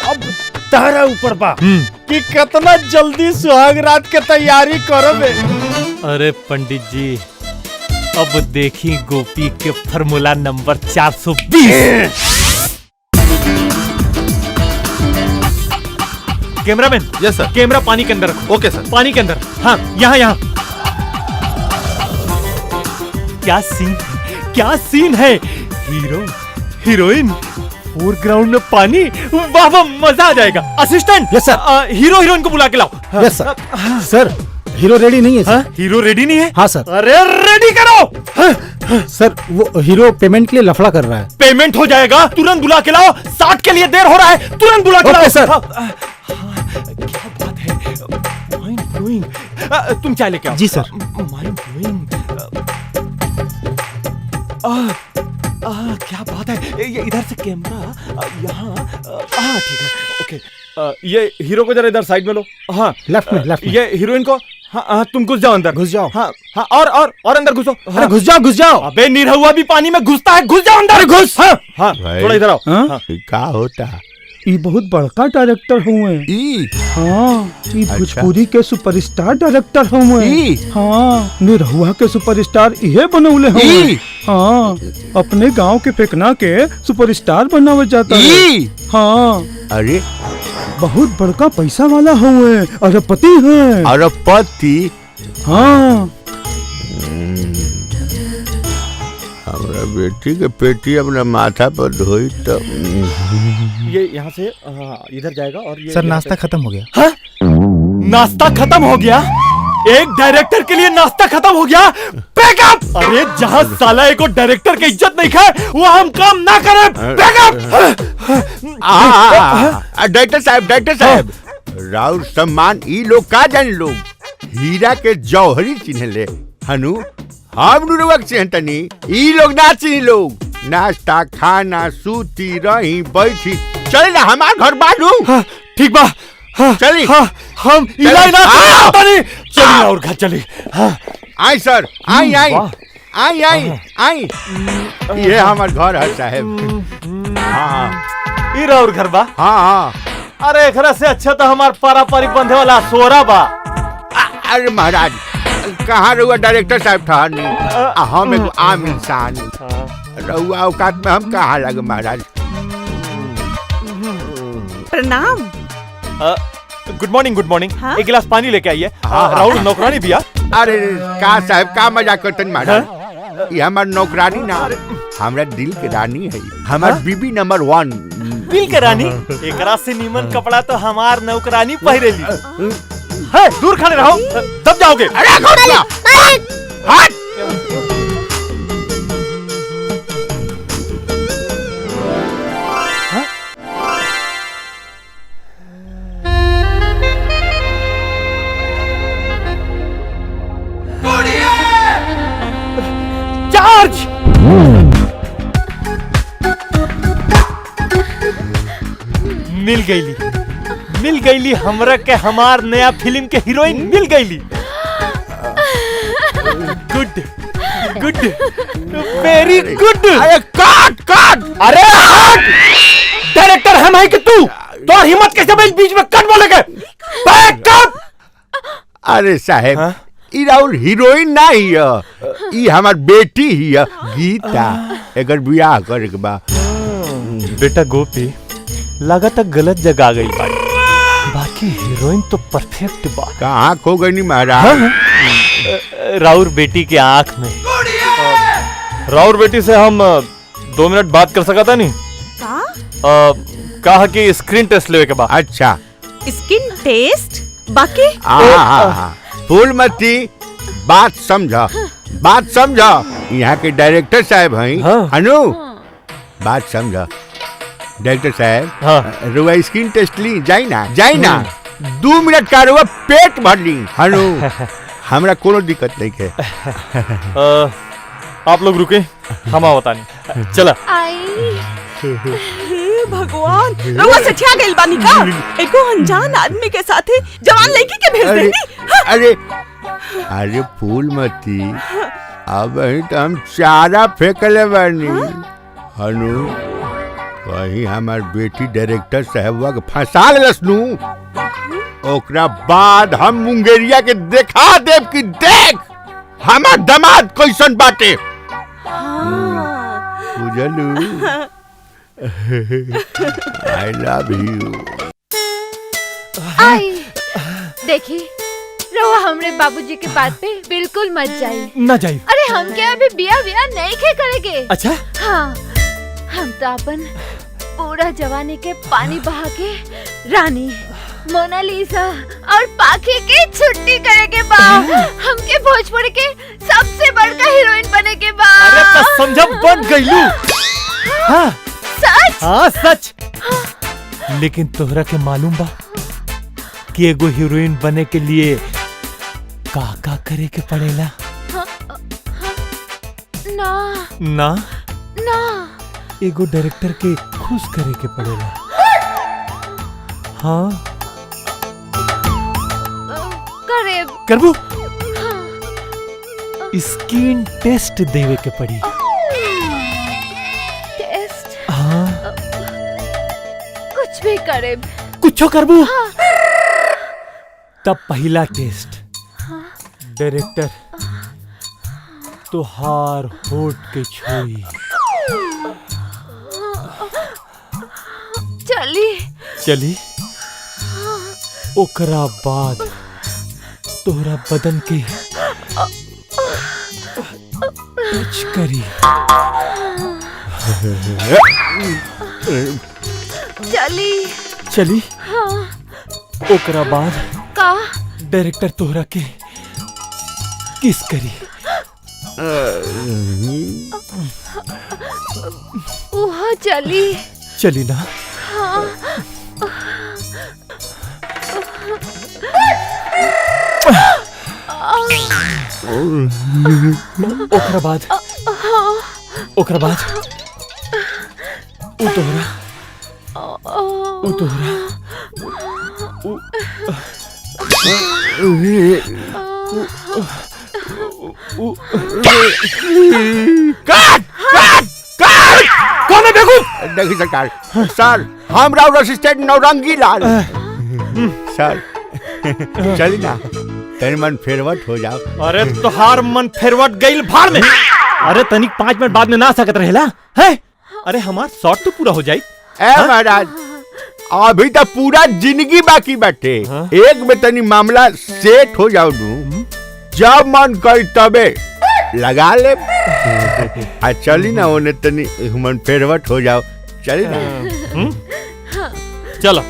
Speaker 15: अब तारा ऊपर बा कि कितना जल्दी सुहाग रात के तैयारी करबे
Speaker 2: अरे पंडित जी अब देखी गोपी के फार्मूला नंबर 420 कैमरामैन
Speaker 16: यस सर
Speaker 2: कैमरा पानी के अंदर रखो
Speaker 16: ओके सर
Speaker 2: पानी के अंदर हाँ यहाँ क्या सीन है हीरो हीरोइन फोरग्राउंड में पानी वाह वाह मजा आ जाएगा असिस्टेंट
Speaker 15: यस सर
Speaker 2: हीरो हीरोइन को बुला के लाओ
Speaker 15: यस सर सर हीरो रेडी नहीं है सर
Speaker 2: हीरो रेडी नहीं है
Speaker 15: हाँ सर
Speaker 2: अरे रेडी करो
Speaker 15: सर वो हीरो पेमेंट के लिए लफड़ा कर रहा है
Speaker 2: पेमेंट हो जाएगा तुरंत बुला के लाओ 60 के लिए देर हो रहा है तुरंत बुला के लाओ
Speaker 15: सर
Speaker 2: क्या बात है माइंड ब्लोइंग तुम चाय लेके आओ
Speaker 15: जी सर
Speaker 2: माइंड ब्लोइंग क्या बात है, ये इधर से कैमरा यहाँ, हाँ ठीक है, ओके। ये हीरो को जरा इधर साइड में लो। हाँ
Speaker 12: लेफ्ट में, लेफ्ट में।
Speaker 2: ये हीरोइन को, हाँ हाँ तुम घुस जाओ अंदर,
Speaker 12: घुस जाओ।
Speaker 2: हाँ हाँ, और अंदर घुसो।
Speaker 12: अरे घुस जाओ, घुस जाओ।
Speaker 2: अबे निरहुआ भी पानी में घुसता है, घुस जाओ अंदर, घुस। हाँ हाँ थोड़ा इधर आओ।
Speaker 12: हाँ?
Speaker 1: क्या होता?
Speaker 9: ये बहुत बड़का डायरेक्टर हुए। हाँ, ये भोजपुरी के सुपरस्टार डायरेक्टर हुए। हाँ, निरहुआ के सुपरस्टार इहे बनौले हुए। हाँ, अपने गांव के फेकना के सुपरस्टार बनावे जाता है। हाँ,
Speaker 1: अरे
Speaker 9: बहुत बड़का पैसा वाला हुए, अरबपति है।
Speaker 1: अरबपति?
Speaker 9: हाँ।
Speaker 1: हमारा बेटी के पेटी अपना माथा पर धोई तो
Speaker 2: ये यहाँ से इधर जाएगा और ये
Speaker 12: सर नाश्ता खत्म हो गया।
Speaker 2: हाँ? नाश्ता खत्म हो गया? एक डायरेक्टर के लिए नाश्ता खत्म हो गया? बैकअप! अरे जहाँ साला एक और डायरेक्टर की इज्जत नहीं खाए वो हम काम ना करें। बैकअप!
Speaker 1: डायरेक्टर साहब राउर सम्मान ई लोग का जान लोग हीरा के जौहरी चिन्ह ले हनु हम नुरवक चिन्हतनी ई लोग ना चिन्ह लोग नाश्ता खाना सूती रही बैठी चल ना हमार घर बालू।
Speaker 2: ठीक बा
Speaker 1: चली
Speaker 2: हम इलाई ना चलिए और घर चली।
Speaker 1: आई सर आई आई आई आई आई ये हमार घर है साहब।
Speaker 2: हाँ ये और घर बा।
Speaker 1: हाँ हाँ
Speaker 2: अरे एकरा से अच्छा तो हमार पारापारी बंधे वाला सोरा बा।
Speaker 1: अरे महाराज कहाँ रहुआ डायरेक्टर साहब था हम एक आम इंसान रहुआ औकात में हम कहाँ लगे महाराज।
Speaker 16: प्रणाम।
Speaker 2: Good morning good morning.
Speaker 16: हाँ?
Speaker 2: एक गिलास पानी लेके आइए। राहुल नौकरानी भैया।
Speaker 1: अरे का साहब का मजाक करतन महाराज ये हमार नौकरानी ना हमरा दिल के रानी है हमार बीबी नंबर 1।
Speaker 2: दिल के रानी? एकरा से नीमन कपड़ा तो हमार नौकरानी पहिरेली है। दूर खड़े रहो तब जाओगे।
Speaker 1: अरे हट
Speaker 2: चार्ज। मिल गईली हमरा के हमार नया फिल्म के हीरोइन मिल गईली। Good good very good.
Speaker 1: अरे काट
Speaker 2: अरे डायरेक्टर हम है कि तू तो हिम्मत कैसे बीच में कट बोलेगे। बैकअप।
Speaker 1: अरे साहब ई राउर हीरोइन ना ही ई हमार बेटी ही गीता एकर बियाह करे के बा।
Speaker 2: बेटा गोपी लगातार गलत जगह आ गई बाकी हीरोइन तो परफेक्ट बा।
Speaker 1: कहाँ खो गई नी महाराज?
Speaker 2: राउर बेटी के आंख में। राउर बेटी से हम 2 मिनट बात कर सका था नहीं कहा कि स्क्रीन टेस्ट लेवे के बाद।
Speaker 1: अच्छा
Speaker 16: स्किन टेस्ट बाकी
Speaker 1: फूलमती बात समझा यहाँ के डायरेक्टर साहब हैं अनु बात समझा। डायरेक्टर साहब रुआ स्किन टेस्ट ली जाई ना 2 मिनट का रुआ पेट भर ली हनु हमरा कोनो दिक्कत नहीं है।
Speaker 2: आप लोग रुके हम आवता नहीं चला।
Speaker 16: हे भगवान रउआ सठिया गइल बानी का एको अनजान आदमी के साथे जवान लड़की के भेज देनी।
Speaker 1: अरे फूलमती अब तो हम चारा फेंकले बानी हनु कहीं हमार बेटी डायरेक्टर साहबवा के फंसा लेलस नु ओकरा बाद हम मुंगेरिया के देखा देव कि देख हमार दामाद कैसन बाटे। बुझलू आई लव यू।
Speaker 8: आई देखी रहुआ हमरे बाबूजी के बात पे बिल्कुल मत जाइए।
Speaker 2: ना जाइए।
Speaker 8: अरे हम क्या अभी बिया नहीं खे करेंगे।
Speaker 2: अच्छा
Speaker 8: हाँ हम तो अपन पूरा जवानी के पानी बहा के रानी मोनालिसा और पाखी की छुट्टी करेंगे बा। हमके भोजपुरी के सबसे बड़का हीरोइन बने के बा।
Speaker 2: अरे तो समझा बन गईलू। हाँ
Speaker 8: सच?
Speaker 2: हाँ सच। लेकिन तोहरा के मालूम बा कि एगो हीरोइन बने के लिए का करे के पड़ेला?
Speaker 8: ना
Speaker 2: ना
Speaker 8: ना
Speaker 2: एगो डायरेक्टर के खुश करे के पड़ेला। हाँ
Speaker 8: करे
Speaker 2: करबू स्किन टेस्ट देवे के पड़ी।
Speaker 8: टेस्ट
Speaker 2: हाँ
Speaker 8: कुछ भी करे
Speaker 2: कुछो करबू। तब पहला टेस्ट डायरेक्टर तोहार होठ के छुई।
Speaker 8: चली
Speaker 2: चली ओकरा बाद तोहरा बदन के टच करी।
Speaker 8: चली
Speaker 2: चली
Speaker 8: हाँ
Speaker 2: ओकरा बाद
Speaker 8: का
Speaker 2: डायरेक्टर तोहरा के किस करी।
Speaker 8: वहाँ चली
Speaker 2: चली ना।
Speaker 8: हाँ
Speaker 2: ओकरा बाद ओकरा बाद उ तोहरा
Speaker 1: काट काट काट कौन है बेवकूफ? देखिए सरकार, सर हमरा असिस्टेंट नौरंगी लाल सर चली ना तनी मन फेरवट हो जाओ।
Speaker 2: अरे तोहार मन फेरवट गइल भाड़ में। अरे तनिक 5 मिनट बाद में ना सकत रहेला है। अरे हमार शॉट तो पूरा हो जाई।
Speaker 1: ए महाराज अभी तो पूरा जिंदगी बाकी बैठे। एक में तनी मामला सेट हो जाओ नू, जब मन कर तबे लगा ले। आ चली ना ओने तनी मन फेरवट हो जाओ। चली ना
Speaker 2: चलो।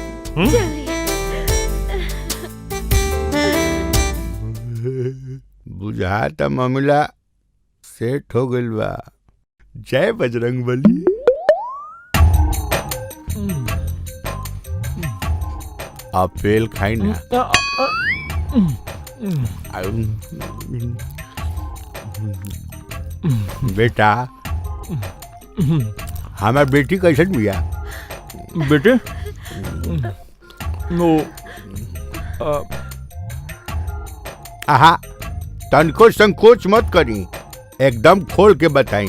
Speaker 1: बुझाता मामला सेट हो गइल बा। जय बजरंगबली। अपेल खाई ना। बेटा हमार बेटी कैसन बिया?
Speaker 2: बेटे नो
Speaker 1: आहा तनको संकोच मत करी, एकदम खोल के बताई।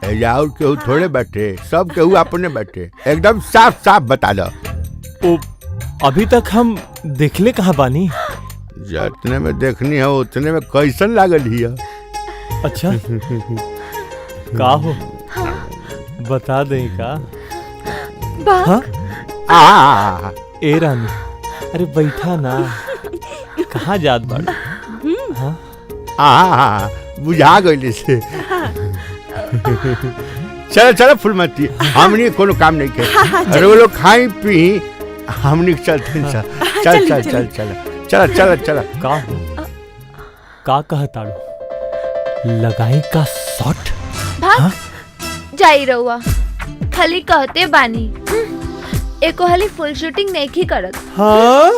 Speaker 1: और केहू थोड़े बैठे, सब केहू अपने बैठे, एकदम साफ साफ बता दो।
Speaker 2: अभी तक हम देखले कहाँ बानी?
Speaker 1: जितने में देखनी है उतने में कैसन लागल हिया।
Speaker 2: अच्छा का हो बता दे का? हाँ? ए रानी अरे बैठा ना, कहाँ जात बाड़?
Speaker 1: हाँ बुझा गई से। चलो चलो फुलमती, हमनी कोनो काम नहीं के। अरे वो लोग खाई पी, हमनी चलते हैं। चल चल चल चल चल चल चल।
Speaker 2: का कहताड़ो लगाई का शॉट?
Speaker 8: भाग जाई रहुआ, खाली कहते बानी। एको हाली फुल शूटिंग नहीं की करत।
Speaker 2: हाँ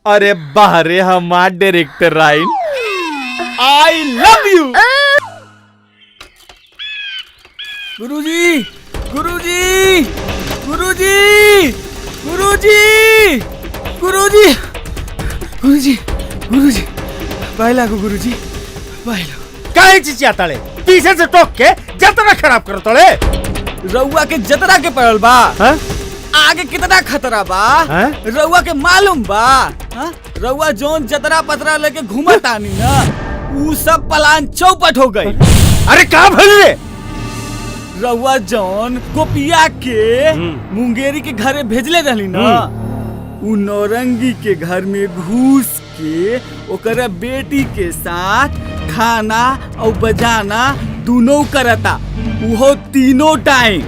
Speaker 2: अरे बाहरे हमार डायरेक्टर राइन, आई लव यू।
Speaker 13: गुरुजी गुरुजी गुरुजी गुरुजी गुरुजी गुरुजी गुरुजी पहला को गुरुजी पहला
Speaker 15: काहे चिचियाता ले? पीछे से टोक के जतरा खराब कर तोड़े।
Speaker 13: रउआ के जतरा के पड़ल बा। आगे कितना खतरा बा रउआ के मालूम बा? रउआ जोन जतरा पतरा लेके घूमतानी ना, ऊ सब प्लान चौपट हो गई।
Speaker 15: अरे का भइल रे?
Speaker 13: रउआ जौन गोपिया के मुंगेरी के घरे भेजले रहली ना, उ नौरंगी के घर में घुस के ओकरा बेटी के साथ खाना और बजाना दोनों करता, उहो तीनों टाइम।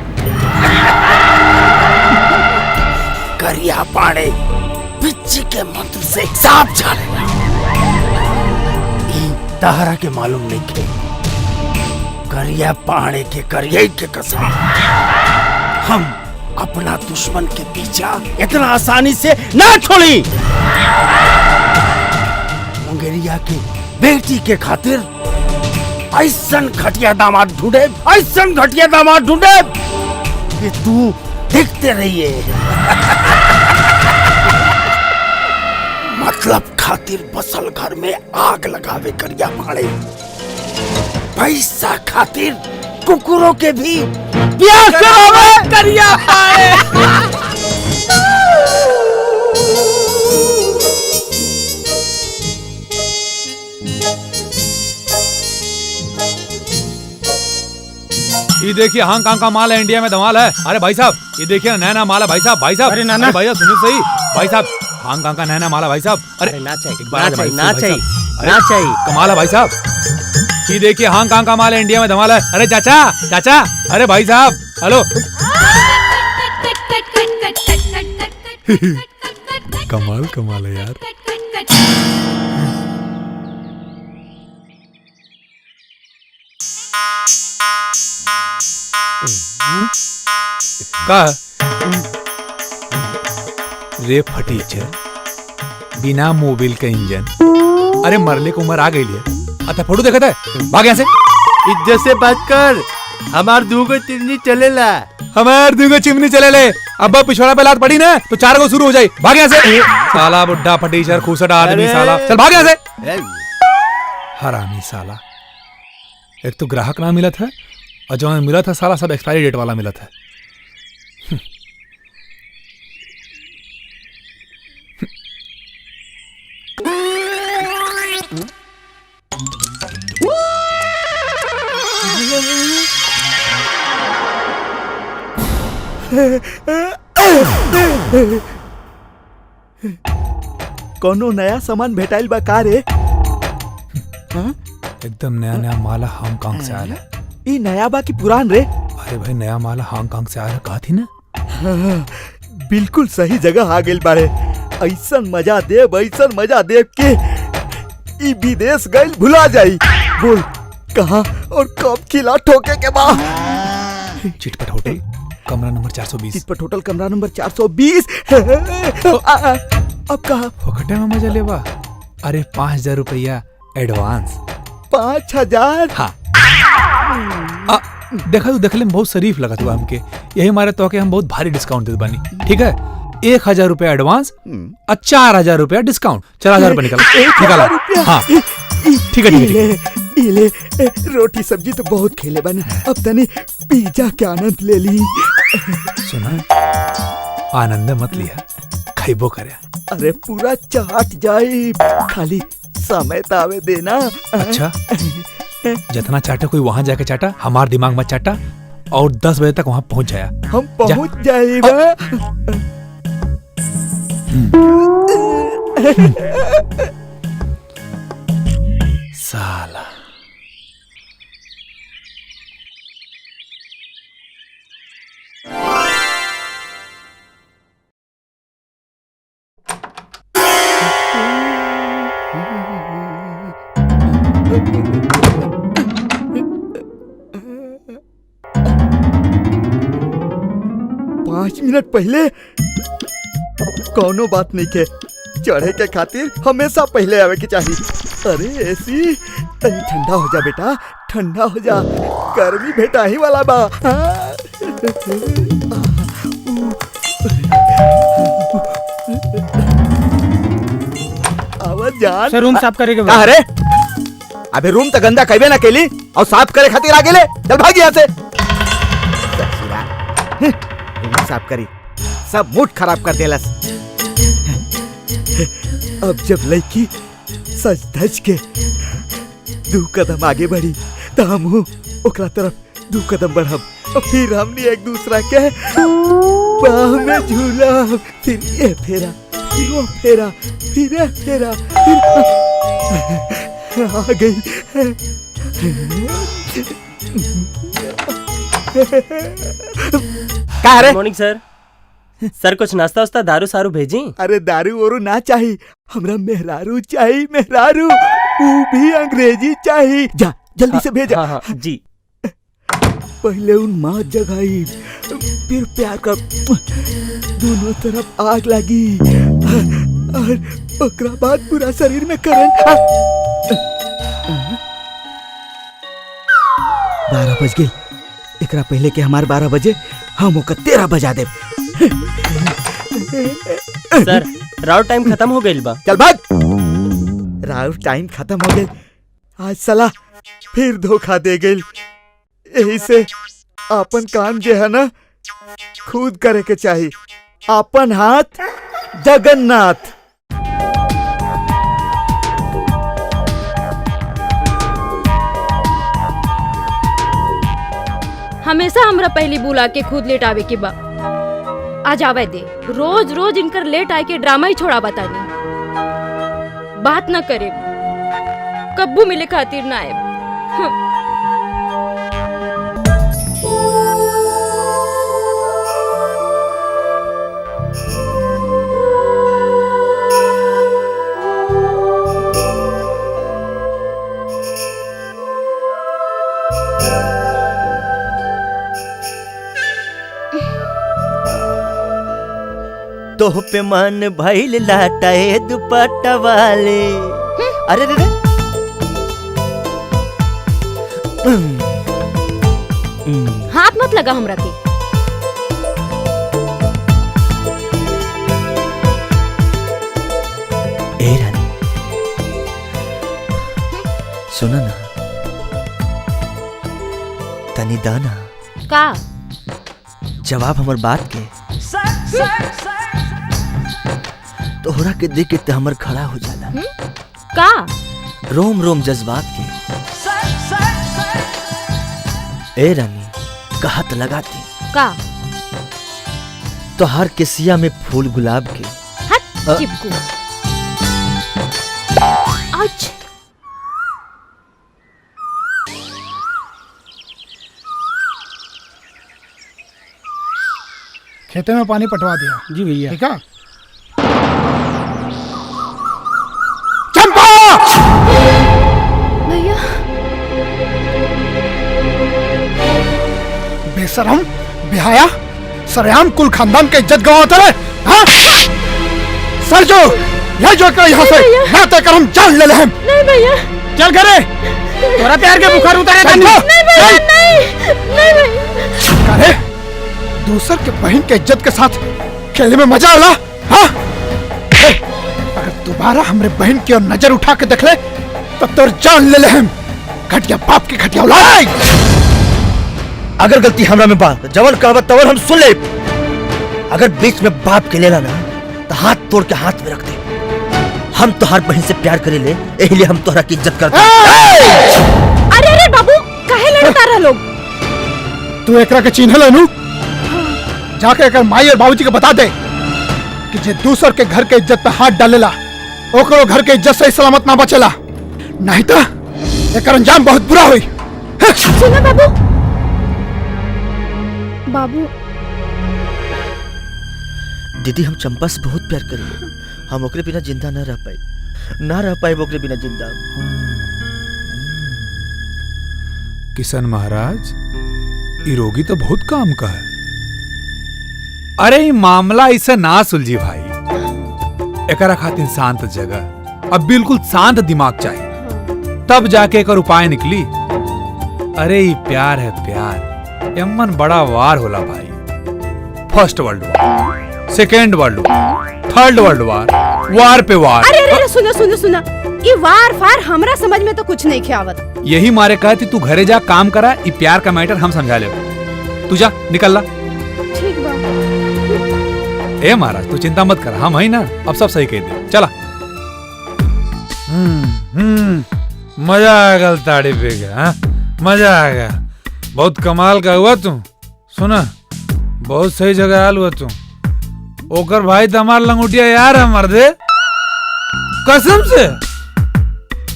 Speaker 15: करिया पाड़े पिच्ची के मंत्र से सांप झाड़ेला। तहरा के मालूम नहीं के करिया पाड़े के करिया के कसम हम अपना दुश्मन के पीछा इतना आसानी से ना छोड़ी। मुंगेरिया की बेटी के खातिर ऐसन घटिया दामाद ढूंढे, ऐसन घटिया दामाद ढूंढे कि तू देखते रहिए। मतलब खातिर बसल घर में आग लगावे करिया पाड़े, पैसा खातिर कुकुरों के भी ब्याह करावे करिया पाड़े।
Speaker 6: ये देखिए हांगकांग का माल है, इंडिया में धमाल है। अरे भाई साहब ये देखिए नया नया माल है भाई साहब। भाई साहब
Speaker 17: अरे नाना
Speaker 6: भाई सुनिए सही भाई साहब, हांगकांग का नया नया माल है भाई साहब। अरे
Speaker 17: ना चाहिए
Speaker 6: एक बार
Speaker 17: ना
Speaker 6: भाई
Speaker 17: चाहिए
Speaker 6: साहब,
Speaker 17: ना
Speaker 6: भाई
Speaker 17: चाहिए
Speaker 6: साहब।
Speaker 17: ना चाहिए।
Speaker 6: कमाल है भाई साहब, ये देखिए हांगकांग का माल है, इंडिया में धमाल है। अरे चाचा चाचा, अरे भाई साहब हेलो।
Speaker 12: कमाल कमाल है यार।
Speaker 6: का रे फटीचर बिना मोबिल का इंजन, अरे मरले को उम्र आ गई है। अच्छा फोटो देखा था, भाग यहाँ से।
Speaker 7: इज्जत से बात कर, हमार दूगो चिमनी चलेला।
Speaker 6: हमार दूगो चिमनी चले ले, अब पिछवाड़ा पे लात पड़ी ना तो 4 को शुरू हो जाए। भाग यहाँ से साला बुड्ढा फटीचर खूसटा आदमी साला, चल भाग यहाँ से हरामी साला। एक तो ग्राहक ना मिला था और जो मिला था साला सब एक्सपायरी डेट वाला मिला था।
Speaker 7: कोनो नया सामान भेटाइल बा का रे?
Speaker 6: एकदम नया नया माला हांगकांग से आया है।
Speaker 7: ई नया बा की पुरान रे?
Speaker 6: अरे भाई नया माला हांगकांग से आया, कहा थी ना।
Speaker 7: बिल्कुल सही जगह आ गेल बारे। ऐसन मजा देव के ई विदेश गइल भुला जाई। बोल कहाँ और कब खिला ठोके के बा?
Speaker 6: चिटपट होटल कमरा नंबर 420।
Speaker 7: चिटपट होटल कमरा नंबर 420। अब कहा
Speaker 6: फोकटे में मजा लेवा। अरे 5000 रुपया एडवांस।
Speaker 7: 5000?
Speaker 6: हाँ देखा तू देखले में बहुत शरीफ लगा तू हमके, यही हमारे तो के हम बहुत भारी डिस्काउंट देते बानी। ठीक है 1000 रुपया एडवांस और 4000 रुपया डिस्काउंट। 4000 रुपया निकाला। हाँ ठीक है।
Speaker 7: इले रोटी सब्जी तो बहुत खेले बनी, अब तनी पिज्जा के आनंद ले ली।
Speaker 6: सुना आनंद मत लिया, खाइबो करे।
Speaker 7: अरे पूरा चाट जाई, खाली समय तावे देना।
Speaker 6: अच्छा जितना चाटा कोई वहां जाके चाटा, हमार दिमाग मत चाटा। और 10 बजे तक वहां पहुंच जाया।
Speaker 7: हम पहुंच जाएगा।
Speaker 6: साला
Speaker 7: पाँच मिनट पहले कोनो बात नहीं के, चढ़े के खातिर हमेशा पहले आवे के चाहिए। अरे ऐसी तनी ठंडा हो जा बेटा, ठंडा हो जा, गर्मी बेटा ही वाला बा। आवाज जान
Speaker 17: सर रूम साफ करेगा।
Speaker 7: का रे? अबे रूम तो गंदा कइबे ना केली और साफ करे खातिर आगे ले, चल भाग यहाँ से। रूम साफ करी, सब मूड खराब कर देलस। अब जब लड़की सच धज के 2 कदम आगे बढ़ी तो हम ओकरा तरफ 2 कदम बढ़ब और फिर हमने एक दूसरा के बाह में झूला, फिर ये फेरा, फिर वो फेरा, फिर ये फेरा, फिर आ गई।
Speaker 17: क्या रे? मॉर्निंग सर। सर कुछ नाश्ता वास्ता दारू सारू भेजी?
Speaker 7: अरे दारू वारू ना चाहिए, हमरा मेहरारू चाहिए, मेहरारू, वो भी अंग्रेजी चाहिए। जा जल्दी से भेजा।
Speaker 17: हाँ हाँ जी।
Speaker 7: पहले उन माँ जगाई, फिर प्यार का दोनों तरफ आग लगी और ओकरा बाद पूरा शरीर में करंट।
Speaker 10: 12 बज गई। एकरा पहले के हमार 12 बजे हम ओकर 13 बजा देब।
Speaker 17: सर राउट टाइम खत्म हो गइल बा।
Speaker 10: चल भाग। राउट टाइम खत्म हो गई। आज साला फिर धोखा दे गई। यही से अपन काम जो है ना खुद करे के चाहिए। अपन हाथ जगन्नाथ।
Speaker 8: हमेशा हमरा पहली बुला के खुद लेट आवे के बा। आज आवे दे। रोज रोज इनकर लेट आए के ड्रामा ही छोड़ा बतानी। बात न करे कब्बू मिले खातिर ना आए।
Speaker 3: तोह पे मन भइल लाटाए दुपट्टा वाले। अरे रे
Speaker 8: हाथ मत लगा हमरा के।
Speaker 3: ए रानी सुना ना तनी दाना
Speaker 8: का
Speaker 3: जवाब हमर बात के। तोहरा के देख के ते हमर खड़ा हो जाला।
Speaker 8: का
Speaker 3: रोम रोम जज्बात के। ए रानी कहत लगाती
Speaker 8: का
Speaker 3: तोहर के सिया में फूल गुलाब के।
Speaker 8: हट चिपकू। आज
Speaker 12: खेते में पानी पटवा दिया।
Speaker 13: जी भैया।
Speaker 12: ठीक है। चंपा!
Speaker 8: भैया
Speaker 12: बेशरम बिहाया सरेआम कुल खानदान के इज्जत गवाता है। हाँ? सर जो ले जो कर यहाँ से ना ते कर हम जान ले लें।
Speaker 8: नहीं भैया।
Speaker 12: चल घरे। तोरा प्यार के बुखार उतारे था।
Speaker 8: नहीं भैया नहीं भैया।
Speaker 12: करे दूसर के बहन के इज्जत के साथ खेलने में मजा आला। हाँ? अगर दोबारा हमरे बहन की ओर नजर उठा के देख ले तो तोर जान ले हम। घटिया बाप की घटिया औलाद।
Speaker 3: अगर गलती हमरा में बा जवन कहबत तवन हम सुन ले। अगर बीच में बाप के लेला ना तो हाथ तोड़ के हाथ में रख दे। हम तोहार बहन से प्यार करे ले यही लिए हम तोहरा की इज्जत करते।
Speaker 8: अरे अरे बाबू काहे लड़ता रहा लोग।
Speaker 12: तू एकरा के चिन्ह लेनू जाके अगर माई और बाबूजी को बता दे कि जे दूसर के घर के इज्जत पे हाथ डालेला ओकरो घर के इज्जत से सलामत ना बचेला। नहीं तो एकर अंजाम बहुत बुरा हुई।
Speaker 8: सुनो बाबू। बाबू
Speaker 3: दीदी हम चंपा से बहुत प्यार करें। हम ओकरे बिना जिंदा न रह पाए ओकरे बिना जिंदा।
Speaker 6: किशन महाराज ये रोगी तो बहुत काम का है। अरे ये मामला ऐसा ना सुलझी भाई। एकरा खातिर शांत जगह अब बिल्कुल शांत दिमाग चाहिए तब जाके एक उपाय निकली। अरे ये प्यार है प्यार। यमन बड़ा वार होला भाई। First world war, second world war, third world war, वार पे वार।
Speaker 11: अरे अरे सुनो सुनो सुनो ये वार फार हमरा समझ में तो कुछ नहीं ख्यावत।
Speaker 6: यही मारे कहती तू घरे जा काम करा। ये प्यार का मैटर हम समझा ले। तू जा निकल ला।
Speaker 11: ठीक बा।
Speaker 6: ए महाराज तू चिंता मत कर हम है ना अब सब सही कह दे। चला। मजा आ गया ताड़ी पे गया। मजा आ गया। बहुत कमाल का हुआ तू। सुना बहुत सही जगह आल हुआ तू। ओकर भाई तमार लंगुटिया यार है मर्दे कसम से।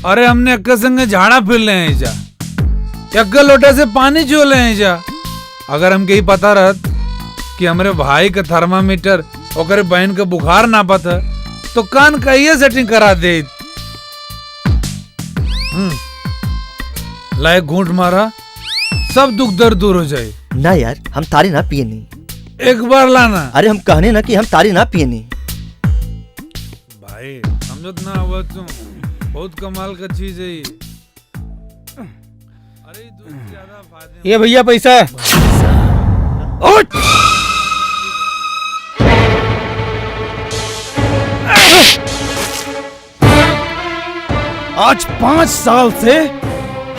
Speaker 6: अरे हमने अक्का संगे झाड़ा फिर ले हैं जा अक्का लोटे से पानी चो ले हैं जा। अगर हमके ही पता रहत कि हमारे भाई का थर्मामीटर और बहन का बुखार नापत है तो कान कहिए सेटिंग करा दे। लाए घूंट मारा सब दुख दर्द दूर हो जाए।
Speaker 3: ना यार हम तारी ना पिए नहीं।
Speaker 6: एक बार लाना।
Speaker 3: अरे हम कहने ना कि हम तारी ना पिए नहीं।
Speaker 6: भाई समझत ना हुआ तुम बहुत कमाल का चीज है ये।
Speaker 18: ये भैया पैसा। उठ।
Speaker 15: आज 5 साल से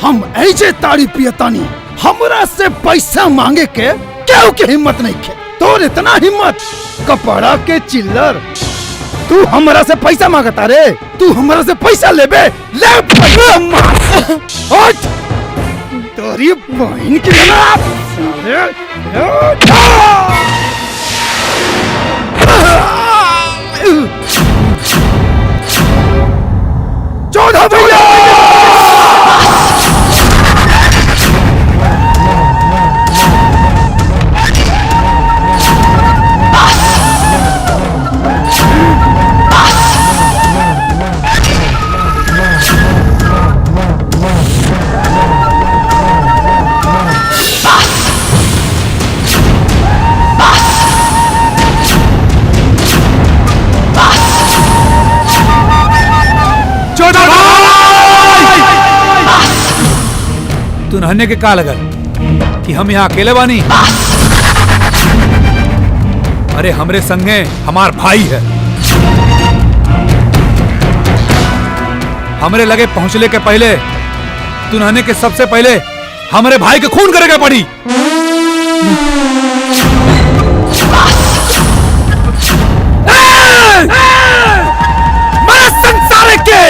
Speaker 15: हम ऐसे ताड़ी पियतानी, हमरा से पैसा मांगे के क्यों के हिम्मत नहीं खे। तोर इतना हिम्मत, कपड़ा के चिल्लर, तू हमरा से पैसा मांगता रे? तू हमरा से पैसा लेबे? ले पैसा मार। उठ। तोरी बहन की चौदह भैया।
Speaker 6: तू नहने के का लगल कि हम यहाँ अकेले बानी? अरे हमरे संगे हमार भाई है। हमरे लगे पहुंचले के पहले तू नहने के सबसे पहले हमरे भाई के खून करे के पड़ी।
Speaker 15: मेरे संसार के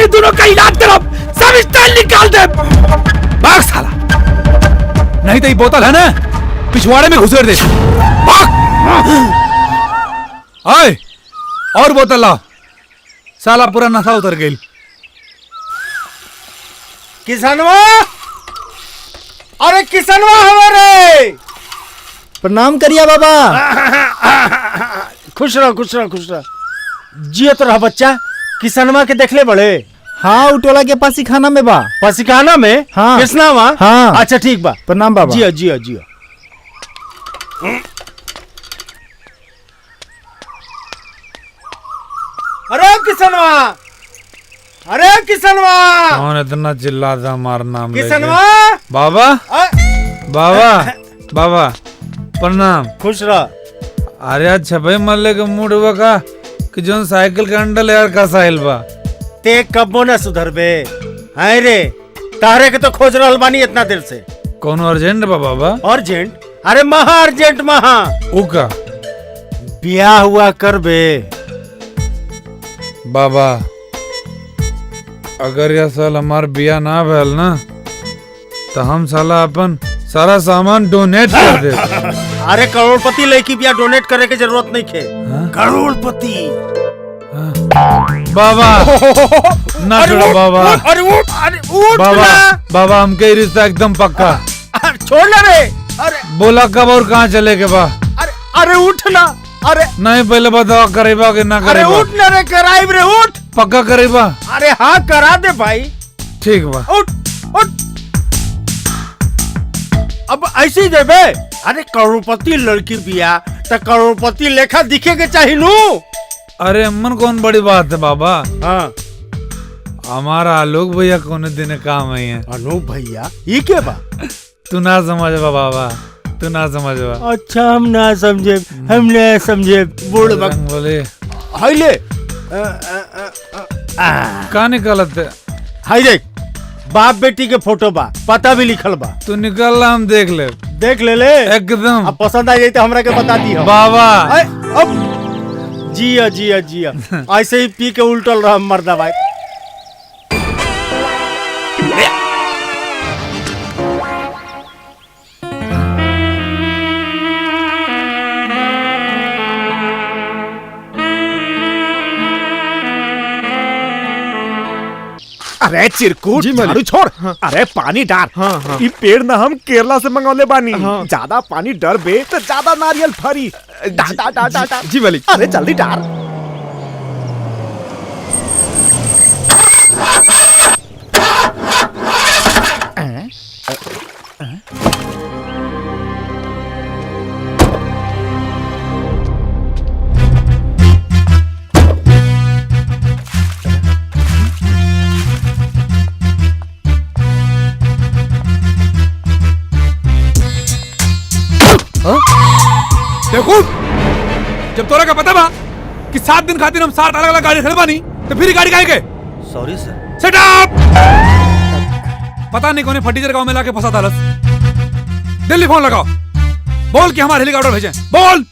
Speaker 15: दोनों का इलाज करो, सब स्टाइल निकाल दे।
Speaker 6: भाग साला, नहीं तो ये बोतल है ना पिछवाड़े में घुसेड़ दे। भाग। आए और बोतल लाओ, साला पूरा नशा उतर गई।
Speaker 18: किसनवा, अरे किसनवा हमारे
Speaker 7: प्रणाम करिया बाबा।
Speaker 18: खुश रहो खुश रहो खुश रहो, जियत रहा बच्चा। किसनवा के देखले बड़े?
Speaker 7: हाँ उटोला के पासीखाना में बा।
Speaker 18: पासीखाना में?
Speaker 7: हाँ
Speaker 18: कृष्णावा?
Speaker 7: हाँ
Speaker 18: अच्छा ठीक बा,
Speaker 7: प्रणाम बाबा।
Speaker 18: जियो जियो जियो। अरे किसनवा, अरे किसनवा,
Speaker 6: कौन इतना चिल्लाता मार नाम लेके?
Speaker 18: किसनवा
Speaker 6: बाबा बाबा बाबा प्रणाम।
Speaker 18: खुश रह।
Speaker 6: अरे आज छपे मल्ले के मूड हुआ का कि जो साइकिल का अंडल यार का साहिल बा
Speaker 18: ते कबो न सुधरबे। हाय रे, तारे के तो खोज रहल बानी इतना देर से।
Speaker 6: कौन अर्जेंट बा बाबा?
Speaker 18: अर्जेंट? अरे महा अर्जेंट महा।
Speaker 6: उका
Speaker 18: ब्याह हुआ करबे
Speaker 6: बाबा। अगर यह साल हमार बिया ना भैल ना तो हम साला अपन सारा सामान डोनेट कर दे।
Speaker 18: अरे करोड़पति लड़की बिया डोनेट करे के जरूरत नहीं खे। करोड़पति।
Speaker 6: बाबा ना छोड़ो बाबा।
Speaker 18: अरे उठ
Speaker 6: बाबा बाबा हमके रिश्ता एकदम पक्का।
Speaker 18: छोड़ ले रे। अरे
Speaker 6: बोला कब और कहाँ चले के बा?
Speaker 18: अरे उठ ना। अरे
Speaker 6: नहीं पहले बताओ करेबा कि ना
Speaker 18: अरे
Speaker 6: करेबा?
Speaker 18: उठ ना रे, कराइब रे, उठ।
Speaker 6: पक्का करेबा?
Speaker 18: अरे हाँ करा दे भाई।
Speaker 6: ठीक बा।
Speaker 18: उठ उठ। अब ऐसे ही देबे। अरे करोड़पति लड़की बिया तो करोड़पति लेखा दिखे के चाहिए नू।
Speaker 6: अरे अम्मन कौन बड़ी बात है बाबा।
Speaker 18: हाँ
Speaker 6: हमारा आलोक भैया कौन दिन काम है।
Speaker 18: अनूप भैया ये क्या बा?
Speaker 6: तू ना समझबा बाबा, तू ना समझबा।
Speaker 18: अच्छा हम ना समझे, हम ना समझे। बूढ़
Speaker 6: रंग बोले
Speaker 18: हाय ले।
Speaker 6: का निकलत है?
Speaker 18: हाय देख बाप बेटी के फोटो बा, पता भी लिखल बा।
Speaker 6: तू निकल ला, हम देख ले।
Speaker 18: देख ले ले
Speaker 6: एकदम।
Speaker 18: अब पसंद आ जाए तो हमरा के बता दी
Speaker 6: बाबा।
Speaker 18: अब जिया जिया जिया ऐसे ही पी के उल्टल रहा मर्दा भाई।
Speaker 9: अरे चिरकुट झाड़ू छोड़। अरे पानी डाल। ये पेड़ ना हम केरला से मंगौले बानी। ज्यादा पानी डर बे तो ज्यादा नारियल फरी। डाल डाल डाल डाल डाल। जी मालिक। अरे जल्दी डाल।
Speaker 6: देखो जब तोरा का पता बा कि 7 दिन खातिर हम 7 अलग अलग गाड़ी खड़े बानी तो फिर गाड़ी काहे के?
Speaker 3: Sorry sir.
Speaker 6: Set up. पता नहीं कौन फटीचर गांव में लाके फंसा था। दिल्ली फोन लगाओ, बोल कि हमारे हेलीकॉप्टर भेजें। बोल।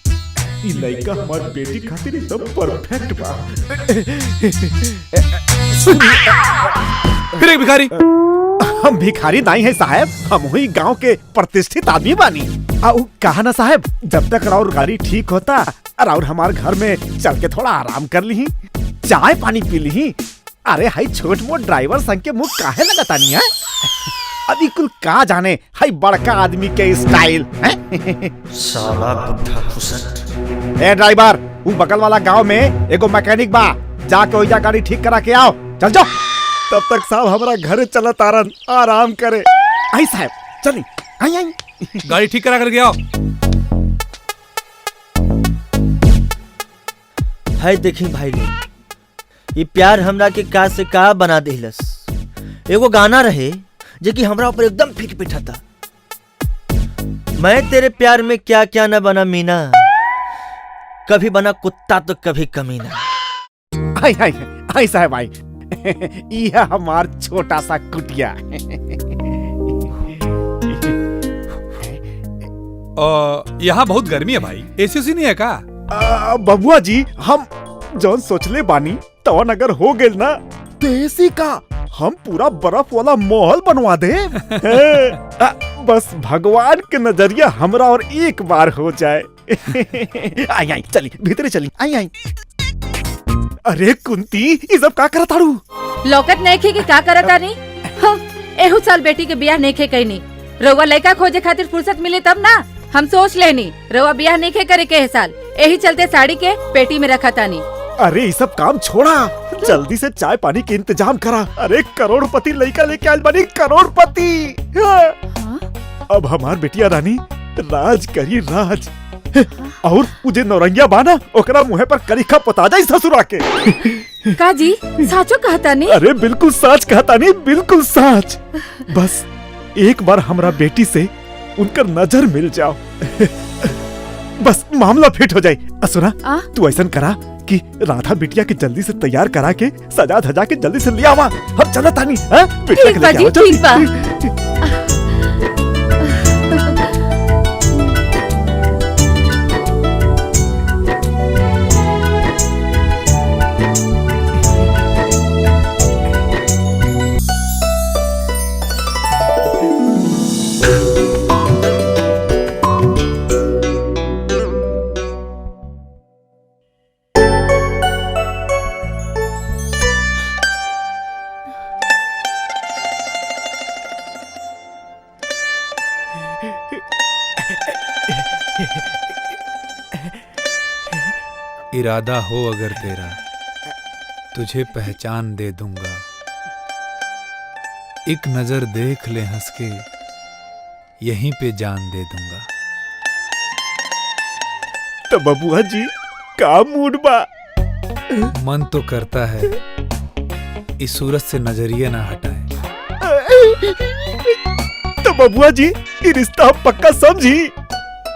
Speaker 9: ई लड़का हमारी बेटी खातिर एकदम परफेक्ट बा।
Speaker 6: फिर एक भिखारी।
Speaker 9: हम भिखारी नहीं है साहब, हम हुई गांव के प्रतिष्ठित आदमी बानी। कहा ना साहब, जब तक राउर गाड़ी ठीक होता और हमार घर में चल के थोड़ा आराम कर ली, चाय पानी पी ली। अरे हाई छोट मोट ड्राइवर संग के मुंह काहे लगता नहीं है? अभी कुल का जाने हाई बड़का आदमी के स्टाइल है।
Speaker 3: साला बुढ़ा फुसट।
Speaker 9: ए ड्राइवर, वो बगल वाला गांव में एगो मैकेनिक बा, जाके ओइजा गाड़ी ठीक करा के आओ। चल जाओ। तब तक साहब हमारा घर चला तारन, आराम करे। आई साहब चली। आई आई
Speaker 6: गाड़ी ठीक करा करके आओ।
Speaker 3: हाय देखी भाई लोग, ये प्यार हमरा के का से का बना देहलस। एगो गाना रहे जो कि हमरा ऊपर एकदम फिट पिटा था। मैं तेरे प्यार में क्या क्या न बना मीना, कभी बना कुत्ता तो कभी कमीना।
Speaker 9: आई आई आई साहब आई। यह हमार छोटा सा कुटिया।
Speaker 6: यहाँ बहुत गर्मी है भाई, एसी नहीं है का?
Speaker 9: बबुआ जी, हम जौन सोचले बानी तवन अगर हो गेल ना तो एसी का हम पूरा बर्फ वाला महल बनवा दे। बस भगवान के नजरिया हमरा और एक बार हो जाए। आई आई चली भीतर चली। आई आई। अरे कुंती, ये सब का करत तारू?
Speaker 8: लौकत नहीं खे कि का करत तानी? हाँ, एहू साल बेटी के बियाह नहीं खे कईनी। रउआ लड़का खोजे खातिर फुर्सत मिले तब ना हम सोच लेनी रउआ बियाह नहीं खे करे के साल। यही चलते साड़ी के पेटी में रखा तानी।
Speaker 9: अरे ये सब काम छोड़ा, जल्दी से चाय पानी के इंतजाम करा। अरे करोड़पति लड़का लेके आयल बानी, करोड़पति। अब हमार बेटिया रानी राज करी राज। और मुझे नौरंगिया बाना ओकरा मुहे पर करीखा पता जाई ससुरा के।
Speaker 8: का जी साचो कहता नहीं?
Speaker 9: अरे बिल्कुल सच कहता नहीं, बिल्कुल सच। बस एक बार हमरा बेटी से उनकर नजर मिल जाओ, बस मामला फिट हो जाए। सुना, तू ऐसा करा कि राधा बिटिया के जल्दी से तैयार करा के सजा धजा के जल्दी से ले आवा। हम चला तानी।
Speaker 8: ठीक बा जी, ठीक बा।
Speaker 6: इरादा हो अगर तेरा तुझे पहचान दे दूंगा, एक नजर देख ले हंस के यहीं पे जान दे दूंगा।
Speaker 9: तो बबुआ जी का मूड बा?
Speaker 6: मन तो करता है इस सूरत से नजरिए ना हटाए।
Speaker 9: तो बबुआ जी ये रिश्ता पक्का समझी?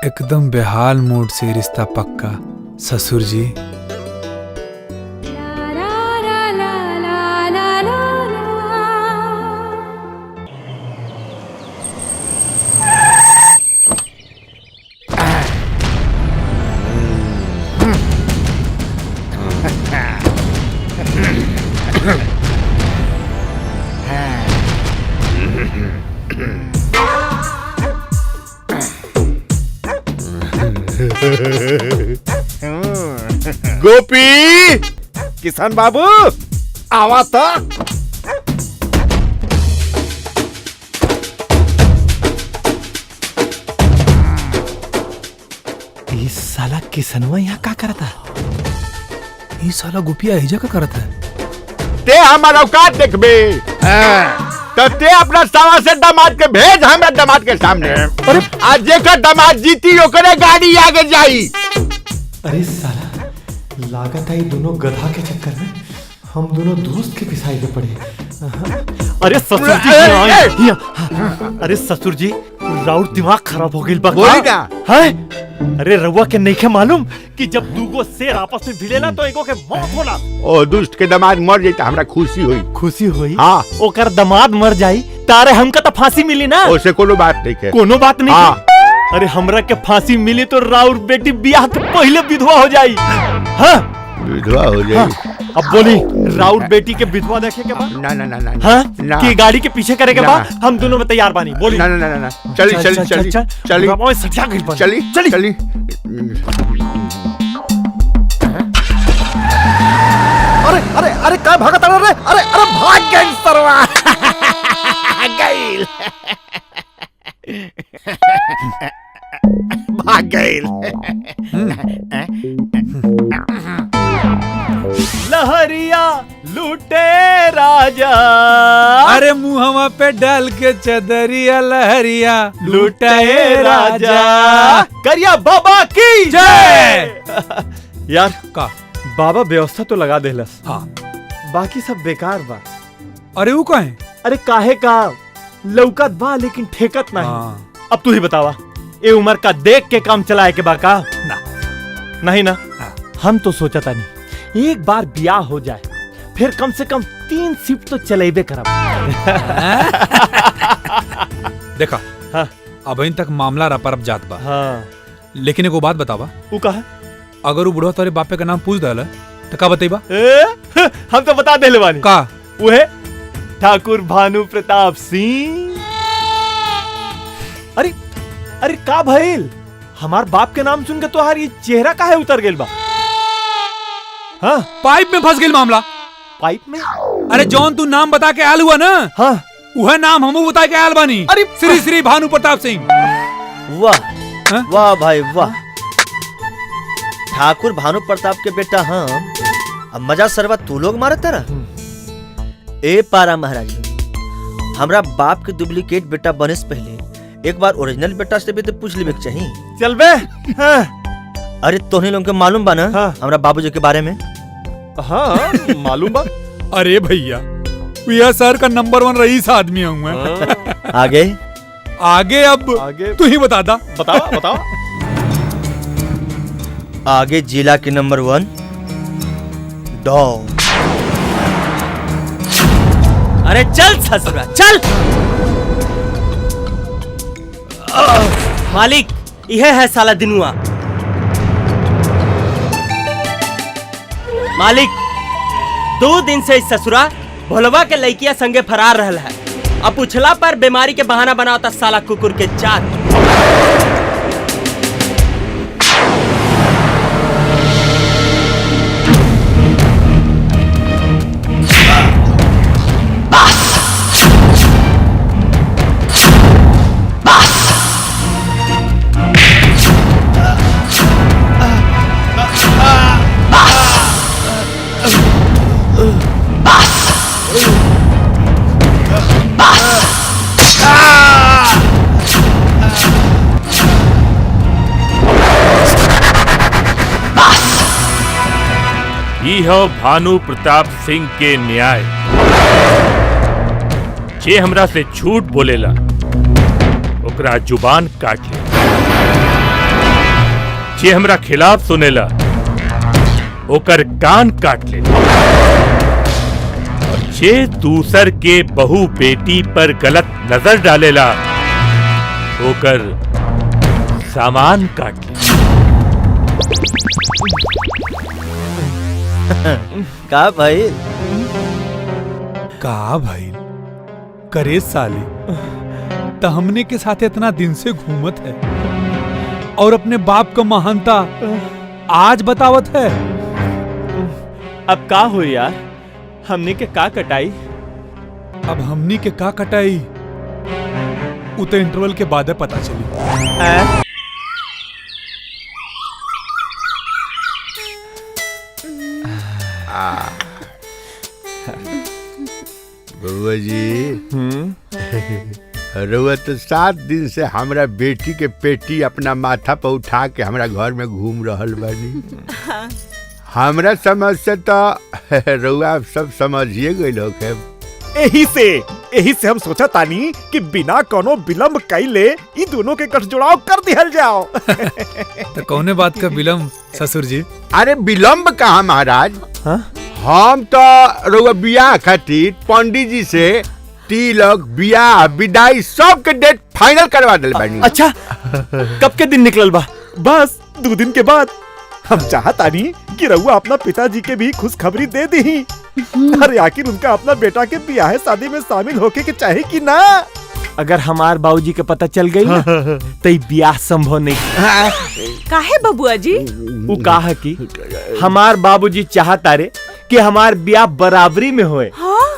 Speaker 6: एकदम बेहाल मूड से रिश्ता पक्का ससुर जी।
Speaker 9: गोपी, किसान बाबू आवा था।
Speaker 6: इस साला किसनवा यहाँ का करता? ये साला गुपिया हिजा का करता है?
Speaker 1: ते हमारा औकात देखबे, तो ते अपना सावा से दामाद के भेज हमरा दामाद के सामने। आज जेकर दामाद जीती ओकरे गाड़ी आगे जाई।
Speaker 9: अरे साला लागत है दोनों गधा के चक्कर में हम दोनों दोस्त के पिसाई में पड़े।
Speaker 2: अरे ससुर जी अरे ससुर जी राउर दिमाग खराब हो गई
Speaker 1: बोली का?
Speaker 2: अरे रउआ के नहीं के मालूम कि जब दूगो शेर आपस में भिड़ेला तो एगो के मौत होला।
Speaker 1: ओ दुष्ट के दामाद मर जाई त हमरा खुशी हुई।
Speaker 2: खुशी हुई?
Speaker 1: हाँ।
Speaker 2: ओकर दामाद मर जाई तारे हमका तो फांसी मिली ना।
Speaker 1: ओसे कोनो बात नहीं है।
Speaker 2: कोनो बात नहीं
Speaker 1: हाँ।
Speaker 2: अरे हमरा के फांसी मिली तो राउर बेटी ब्याह के पहले विधवा हो जाई। हाँ
Speaker 1: विधवा हो जाई।
Speaker 2: हाँ। अब बोली राउर बेटी के विधवा देखे के बाद
Speaker 1: ना ना ना ना
Speaker 2: हाँ
Speaker 1: ना।
Speaker 2: कि गाड़ी के पीछे करे के बाद हम दोनों में तैयार बानी। बोली
Speaker 1: ना ना ना ना चली चली चली चली चली चली चली।
Speaker 9: अरे अरे अरे का भागत रे? अरे अरे भाग गई सरवा गई भाग गई।
Speaker 2: लहरिया लूटे राजा।
Speaker 6: अरे मुहवा पे डाल के चदरिया लहरिया
Speaker 2: लूटे राजा। करिया बाबा की जय। यार
Speaker 6: का
Speaker 2: बाबा व्यवस्था तो लगा देलस।
Speaker 6: हाँ
Speaker 2: बाकी सब बेकार बा।
Speaker 6: अरे वो का है?
Speaker 2: अरे काहे का लौकत बा लेकिन ठेकत नहीं। अब तू ही बतावा ए उम्र का देख के काम चलाए के बा का?
Speaker 6: ना
Speaker 2: नहीं ना। हम तो सोचता नहीं एक बार ब्याह हो जाए फिर कम से कम 3 शिफ्ट तो चलेबे करब।
Speaker 6: देखा
Speaker 2: हाँ।
Speaker 6: अब तक मामला रपरप जात बा।
Speaker 2: हाँ।
Speaker 6: लेकिन एगो बात बतावा।
Speaker 2: वो कहा
Speaker 6: अगर वो बुढ़वा तोरे बापे का नाम पूछ दल तो का बतेबा?
Speaker 2: हम तो बता देले बानी।
Speaker 6: का
Speaker 2: वो है ठाकुर भानु प्रताप सिंह। अरे अरे का भइल हमार बाप के नाम सुन के तोहार ये चेहरा काहे उतर गेल बा? हाँ
Speaker 6: पाइप में फंस गेल मामला।
Speaker 2: पाइप में?
Speaker 6: अरे जौन तू नाम बता के आयल हुआ ना,
Speaker 2: हाँ
Speaker 6: वह नाम हमू बता के आयल बानी।
Speaker 2: अरे
Speaker 6: श्री श्री भानु प्रताप सिंह।
Speaker 3: वाह वाह भाई वाह। ठाकुर भानु प्रताप के बेटा हम अब मजा सरवा तू लोग मारे तारा। ए पारा महाराज हमरा बाप के डुप्लीकेट बेटा बने से पहले एक बार ओरिजिनल बेटा से भी तो पूछ लेबे के चाहिए।
Speaker 2: चल बे। हाँ।
Speaker 3: अरे तोहनी लोग के मालूम बा ना?
Speaker 2: हाँ।
Speaker 3: हमरा बाबूजी के बारे में।
Speaker 2: हाँ मालूम बा।
Speaker 6: अरे भैया भैया सर का नंबर 1 रईस आदमी हूँ मैं।
Speaker 3: आगे
Speaker 6: आगे अब
Speaker 2: आगे
Speaker 6: तू ही बता दा।
Speaker 2: बताओ बताओ।
Speaker 3: आगे जिला के नंबर 1 डॉन।
Speaker 17: अरे चल ससुरा चल। मालिक यह है साला दिनुआ। मालिक 2 दिन से इस ससुरा भोलवा के लड़किया संगे फरार रहल है। अब पूछला पर बीमारी के बहाना बनावता साला कुकुर के जात।
Speaker 4: हो भानु प्रताप सिंह के न्याय। जे हमरा से झूठ बोलेला ओकरा जुबान काट ले, जे हमरा खिलाफ सुनेला ओकर कान काट ले, और जे दूसर के बहू बेटी पर गलत नजर डालेला ओकर सामान काट ले।
Speaker 3: का भाई
Speaker 6: करे साले तो हमने के साथ इतना दिन से घूमत है और अपने बाप का महानता आज बतावत है।
Speaker 2: अब का हो यार, हमने के का कटाई?
Speaker 6: अब हमनी के का कटाई उते इंटरवल के बाद पता चली।
Speaker 1: बउआ जी, रउआ तो 7 दिन से हमरा बेटी के पेटी अपना माथा पर उठा के हमरा घर में घूम रहल बानी। हमरा समझ से तो रउआ सब समझिए गइल होखे।
Speaker 9: यही से हम सोचा तानी कि बिना कोनो विलंब कइले ई दोनों के गठजोड़ाव कर दिहल जाओ।
Speaker 6: तो कौने बात का विलंब ससुर जी?
Speaker 1: अरे विलंब कहाँ महाराज, हम तो रउआ बियाह खातिर पंडित जी से तिलक बियाह विदाई सब के डेट फाइनल करवा दिल बानी।
Speaker 2: अच्छा, कब के दिन निकलल बा?
Speaker 9: बस 2 दिन के बाद। हम चाहतानी कि रउआ अपना पिताजी के भी खुशखबरी दे दी। अरे आखिर उनका अपना बेटा के ब्याह शादी में शामिल होके के चाहे कि ना।
Speaker 2: अगर हमार बाबूजी के पता चल गई ना तो ई ब्याह संभव नहीं।
Speaker 16: काहे बबुआ जी?
Speaker 2: वो कहा कि हमार बाबूजी चाहता रे कि हमार ब्याह बराबरी में होए।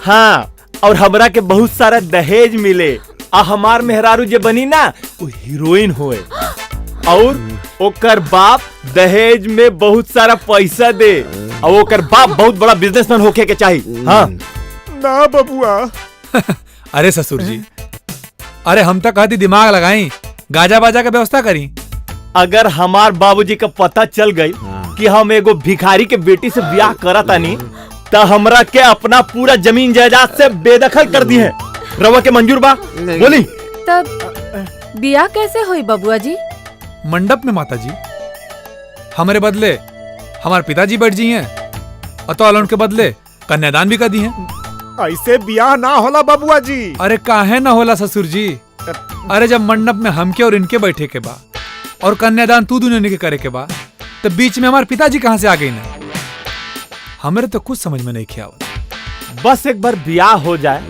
Speaker 2: हाँ, और हमरा के बहुत सारा दहेज मिले, आ हमार मेहरारू जे बनी ना वो हीरोइन होए, और ओकर बाप दहेज में बहुत सारा पैसा दे, और ओकर बाप बहुत बड़ा बिजनेसमैन होके के चाहिए। हाँ
Speaker 9: ना बबुआ।
Speaker 6: अरे ससुर जी, अरे हम तो कहती दिमाग लगाई, गाजा बाजा का व्यवस्था करी।
Speaker 2: अगर हमार बाबूजी का पता चल गई कि हम एगो भिखारी के बेटी से ब्याह करतानी तो हमरा के अपना पूरा जमीन जायदाद से बेदखल कर दी है। रवा के मंजूर बा? बोली।
Speaker 8: तब बियाह कैसे हुई बबुआ जी?
Speaker 6: मंडप में माता जी, हमारे बदले हमारे पिताजी बैठ जी हैं, और तो अलन के बदले कन्यादान भी कर दी हैं।
Speaker 9: ऐसे ब्याह ना होला बबुआ जी।
Speaker 6: अरे काहे ना होला ससुर जी? अरे जब मंडप में हमके और इनके बैठे के बा और कन्यादान तू दोनों के करे के बा, तो बीच में हमारे पिताजी कहाँ से आ गई ना? हमारे तो कुछ समझ में नहीं किया।
Speaker 2: बस एक बार ब्याह हो जाए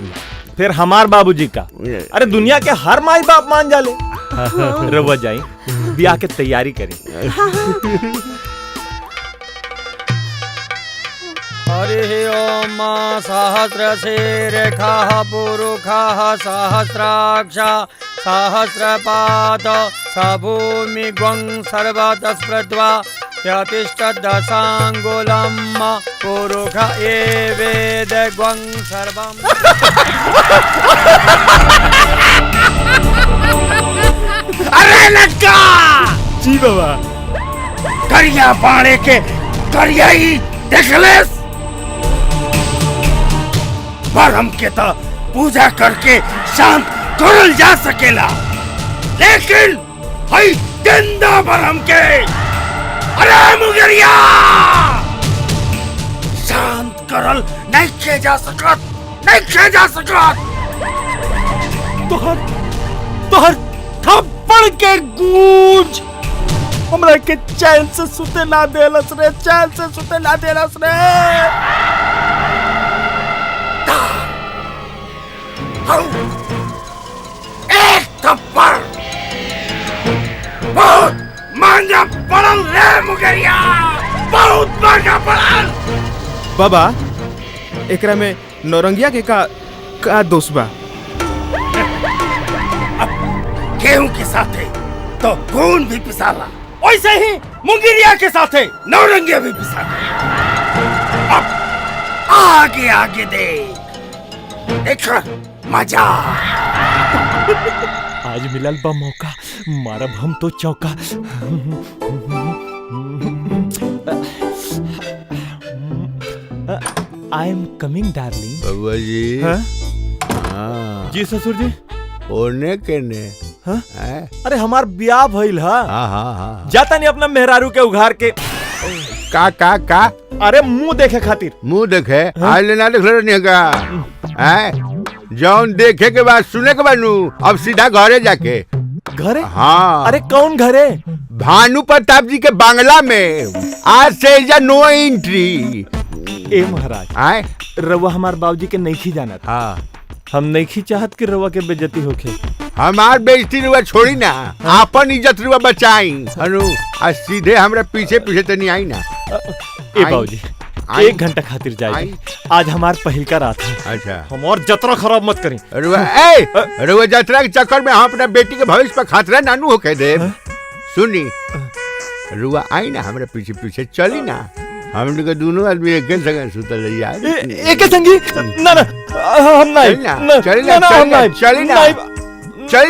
Speaker 2: फिर हमार बाबूजी का, अरे दुनिया के हर माई बाप मान जाले। रवा जाई ब्याह के तैयारी करें।
Speaker 13: हरि ओम सहस्रशीर्षः पुरुषः सहस्राक्षा सहस्रपाद सभूमिग्वं सर्वतस्पृत्वा यतिष्ठदशाङ्गुलं पुरुष एवेदग्वं सर्वम्।
Speaker 18: अरे लड़का
Speaker 2: जी बाबा,
Speaker 18: करिया पाड़े के करिया ही देख लेस। बरम के तो पूजा करके शांत करल जा सकेला, लेकिन हई जिंदा बरम के, अरे मुगरिया शांत करल नहीं खे जा सकत, नहीं खे जा सकत।
Speaker 2: तोहर थप्पड़ के गूंज हमरा के चैन से सुते ना देलस रे, चैन से सुते ना देलस रे।
Speaker 18: एक थप्पड़ बहुत महंगा पड़ल रे मुगरिया, बहुत महंगा पड़ल।
Speaker 9: बाबा, एकरा में नौरंगिया के का दोष बा?
Speaker 18: गेहूं के साथे तो खून भी पिसाला, वैसे ही मुंगिरिया के साथे नौरंगिया भी पिसाला। अब आगे आगे देख मजा।
Speaker 2: आज मिलल बा मौका, मारब हम तो चौका। I am coming darling.
Speaker 1: बबुआ जी।
Speaker 2: हाँ?
Speaker 1: हाँ।
Speaker 2: जी ससुर जी।
Speaker 1: ओने केने।
Speaker 2: हाँ? अरे हमार ब्याह भइल हा।
Speaker 1: हाँ।
Speaker 2: जाता नहीं अपना मेहरारू के उघार के।
Speaker 1: का
Speaker 2: अरे मुंह देखे खातिर।
Speaker 1: मुंह देखे? आज लेना देख रहे का जौन देखे के बाद सुने के बाद नू अब सीधा घरे जाके।
Speaker 2: घरे?
Speaker 1: हाँ।
Speaker 2: अरे कौन घरे?
Speaker 1: भानु प्रताप जी के बांग्ला में। आज से इजा नो एंट्री।
Speaker 2: ए महाराज रउआ हमार बाबूजी के नहीं जाना था।
Speaker 1: हाँ।
Speaker 2: हम नहीं चाहत कि रउआ के बेइज्जती होखे।
Speaker 1: हमार बेइज्जती रुआ छोड़ी ना, आपन इज्जत रुआ बचाई। अनु आज सीधे हमरा पीछे तो नहीं आई ना।
Speaker 2: ए बाबूजी 1 घंटा खातिर जाए। आज हमार पहिल का रात है।
Speaker 1: अच्छा।
Speaker 2: हमार जतरा खराब मत करी।
Speaker 1: रुआ जतरा के चक्कर में हम अपना बेटी के भविष्य पर खतरा नानू होके दे। सुनी रुआ आई ना हमरा पीछे चली ना। हम लोग दोनों आदमी एक संग सुतल यार।
Speaker 2: एक संगी ना हम नहीं
Speaker 1: चली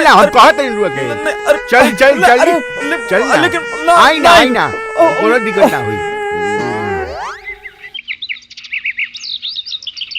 Speaker 1: ना हम कहत नहीं रुआ के। चल
Speaker 2: लेकिन
Speaker 1: आई ना कोनो दिक्कत ना हुई।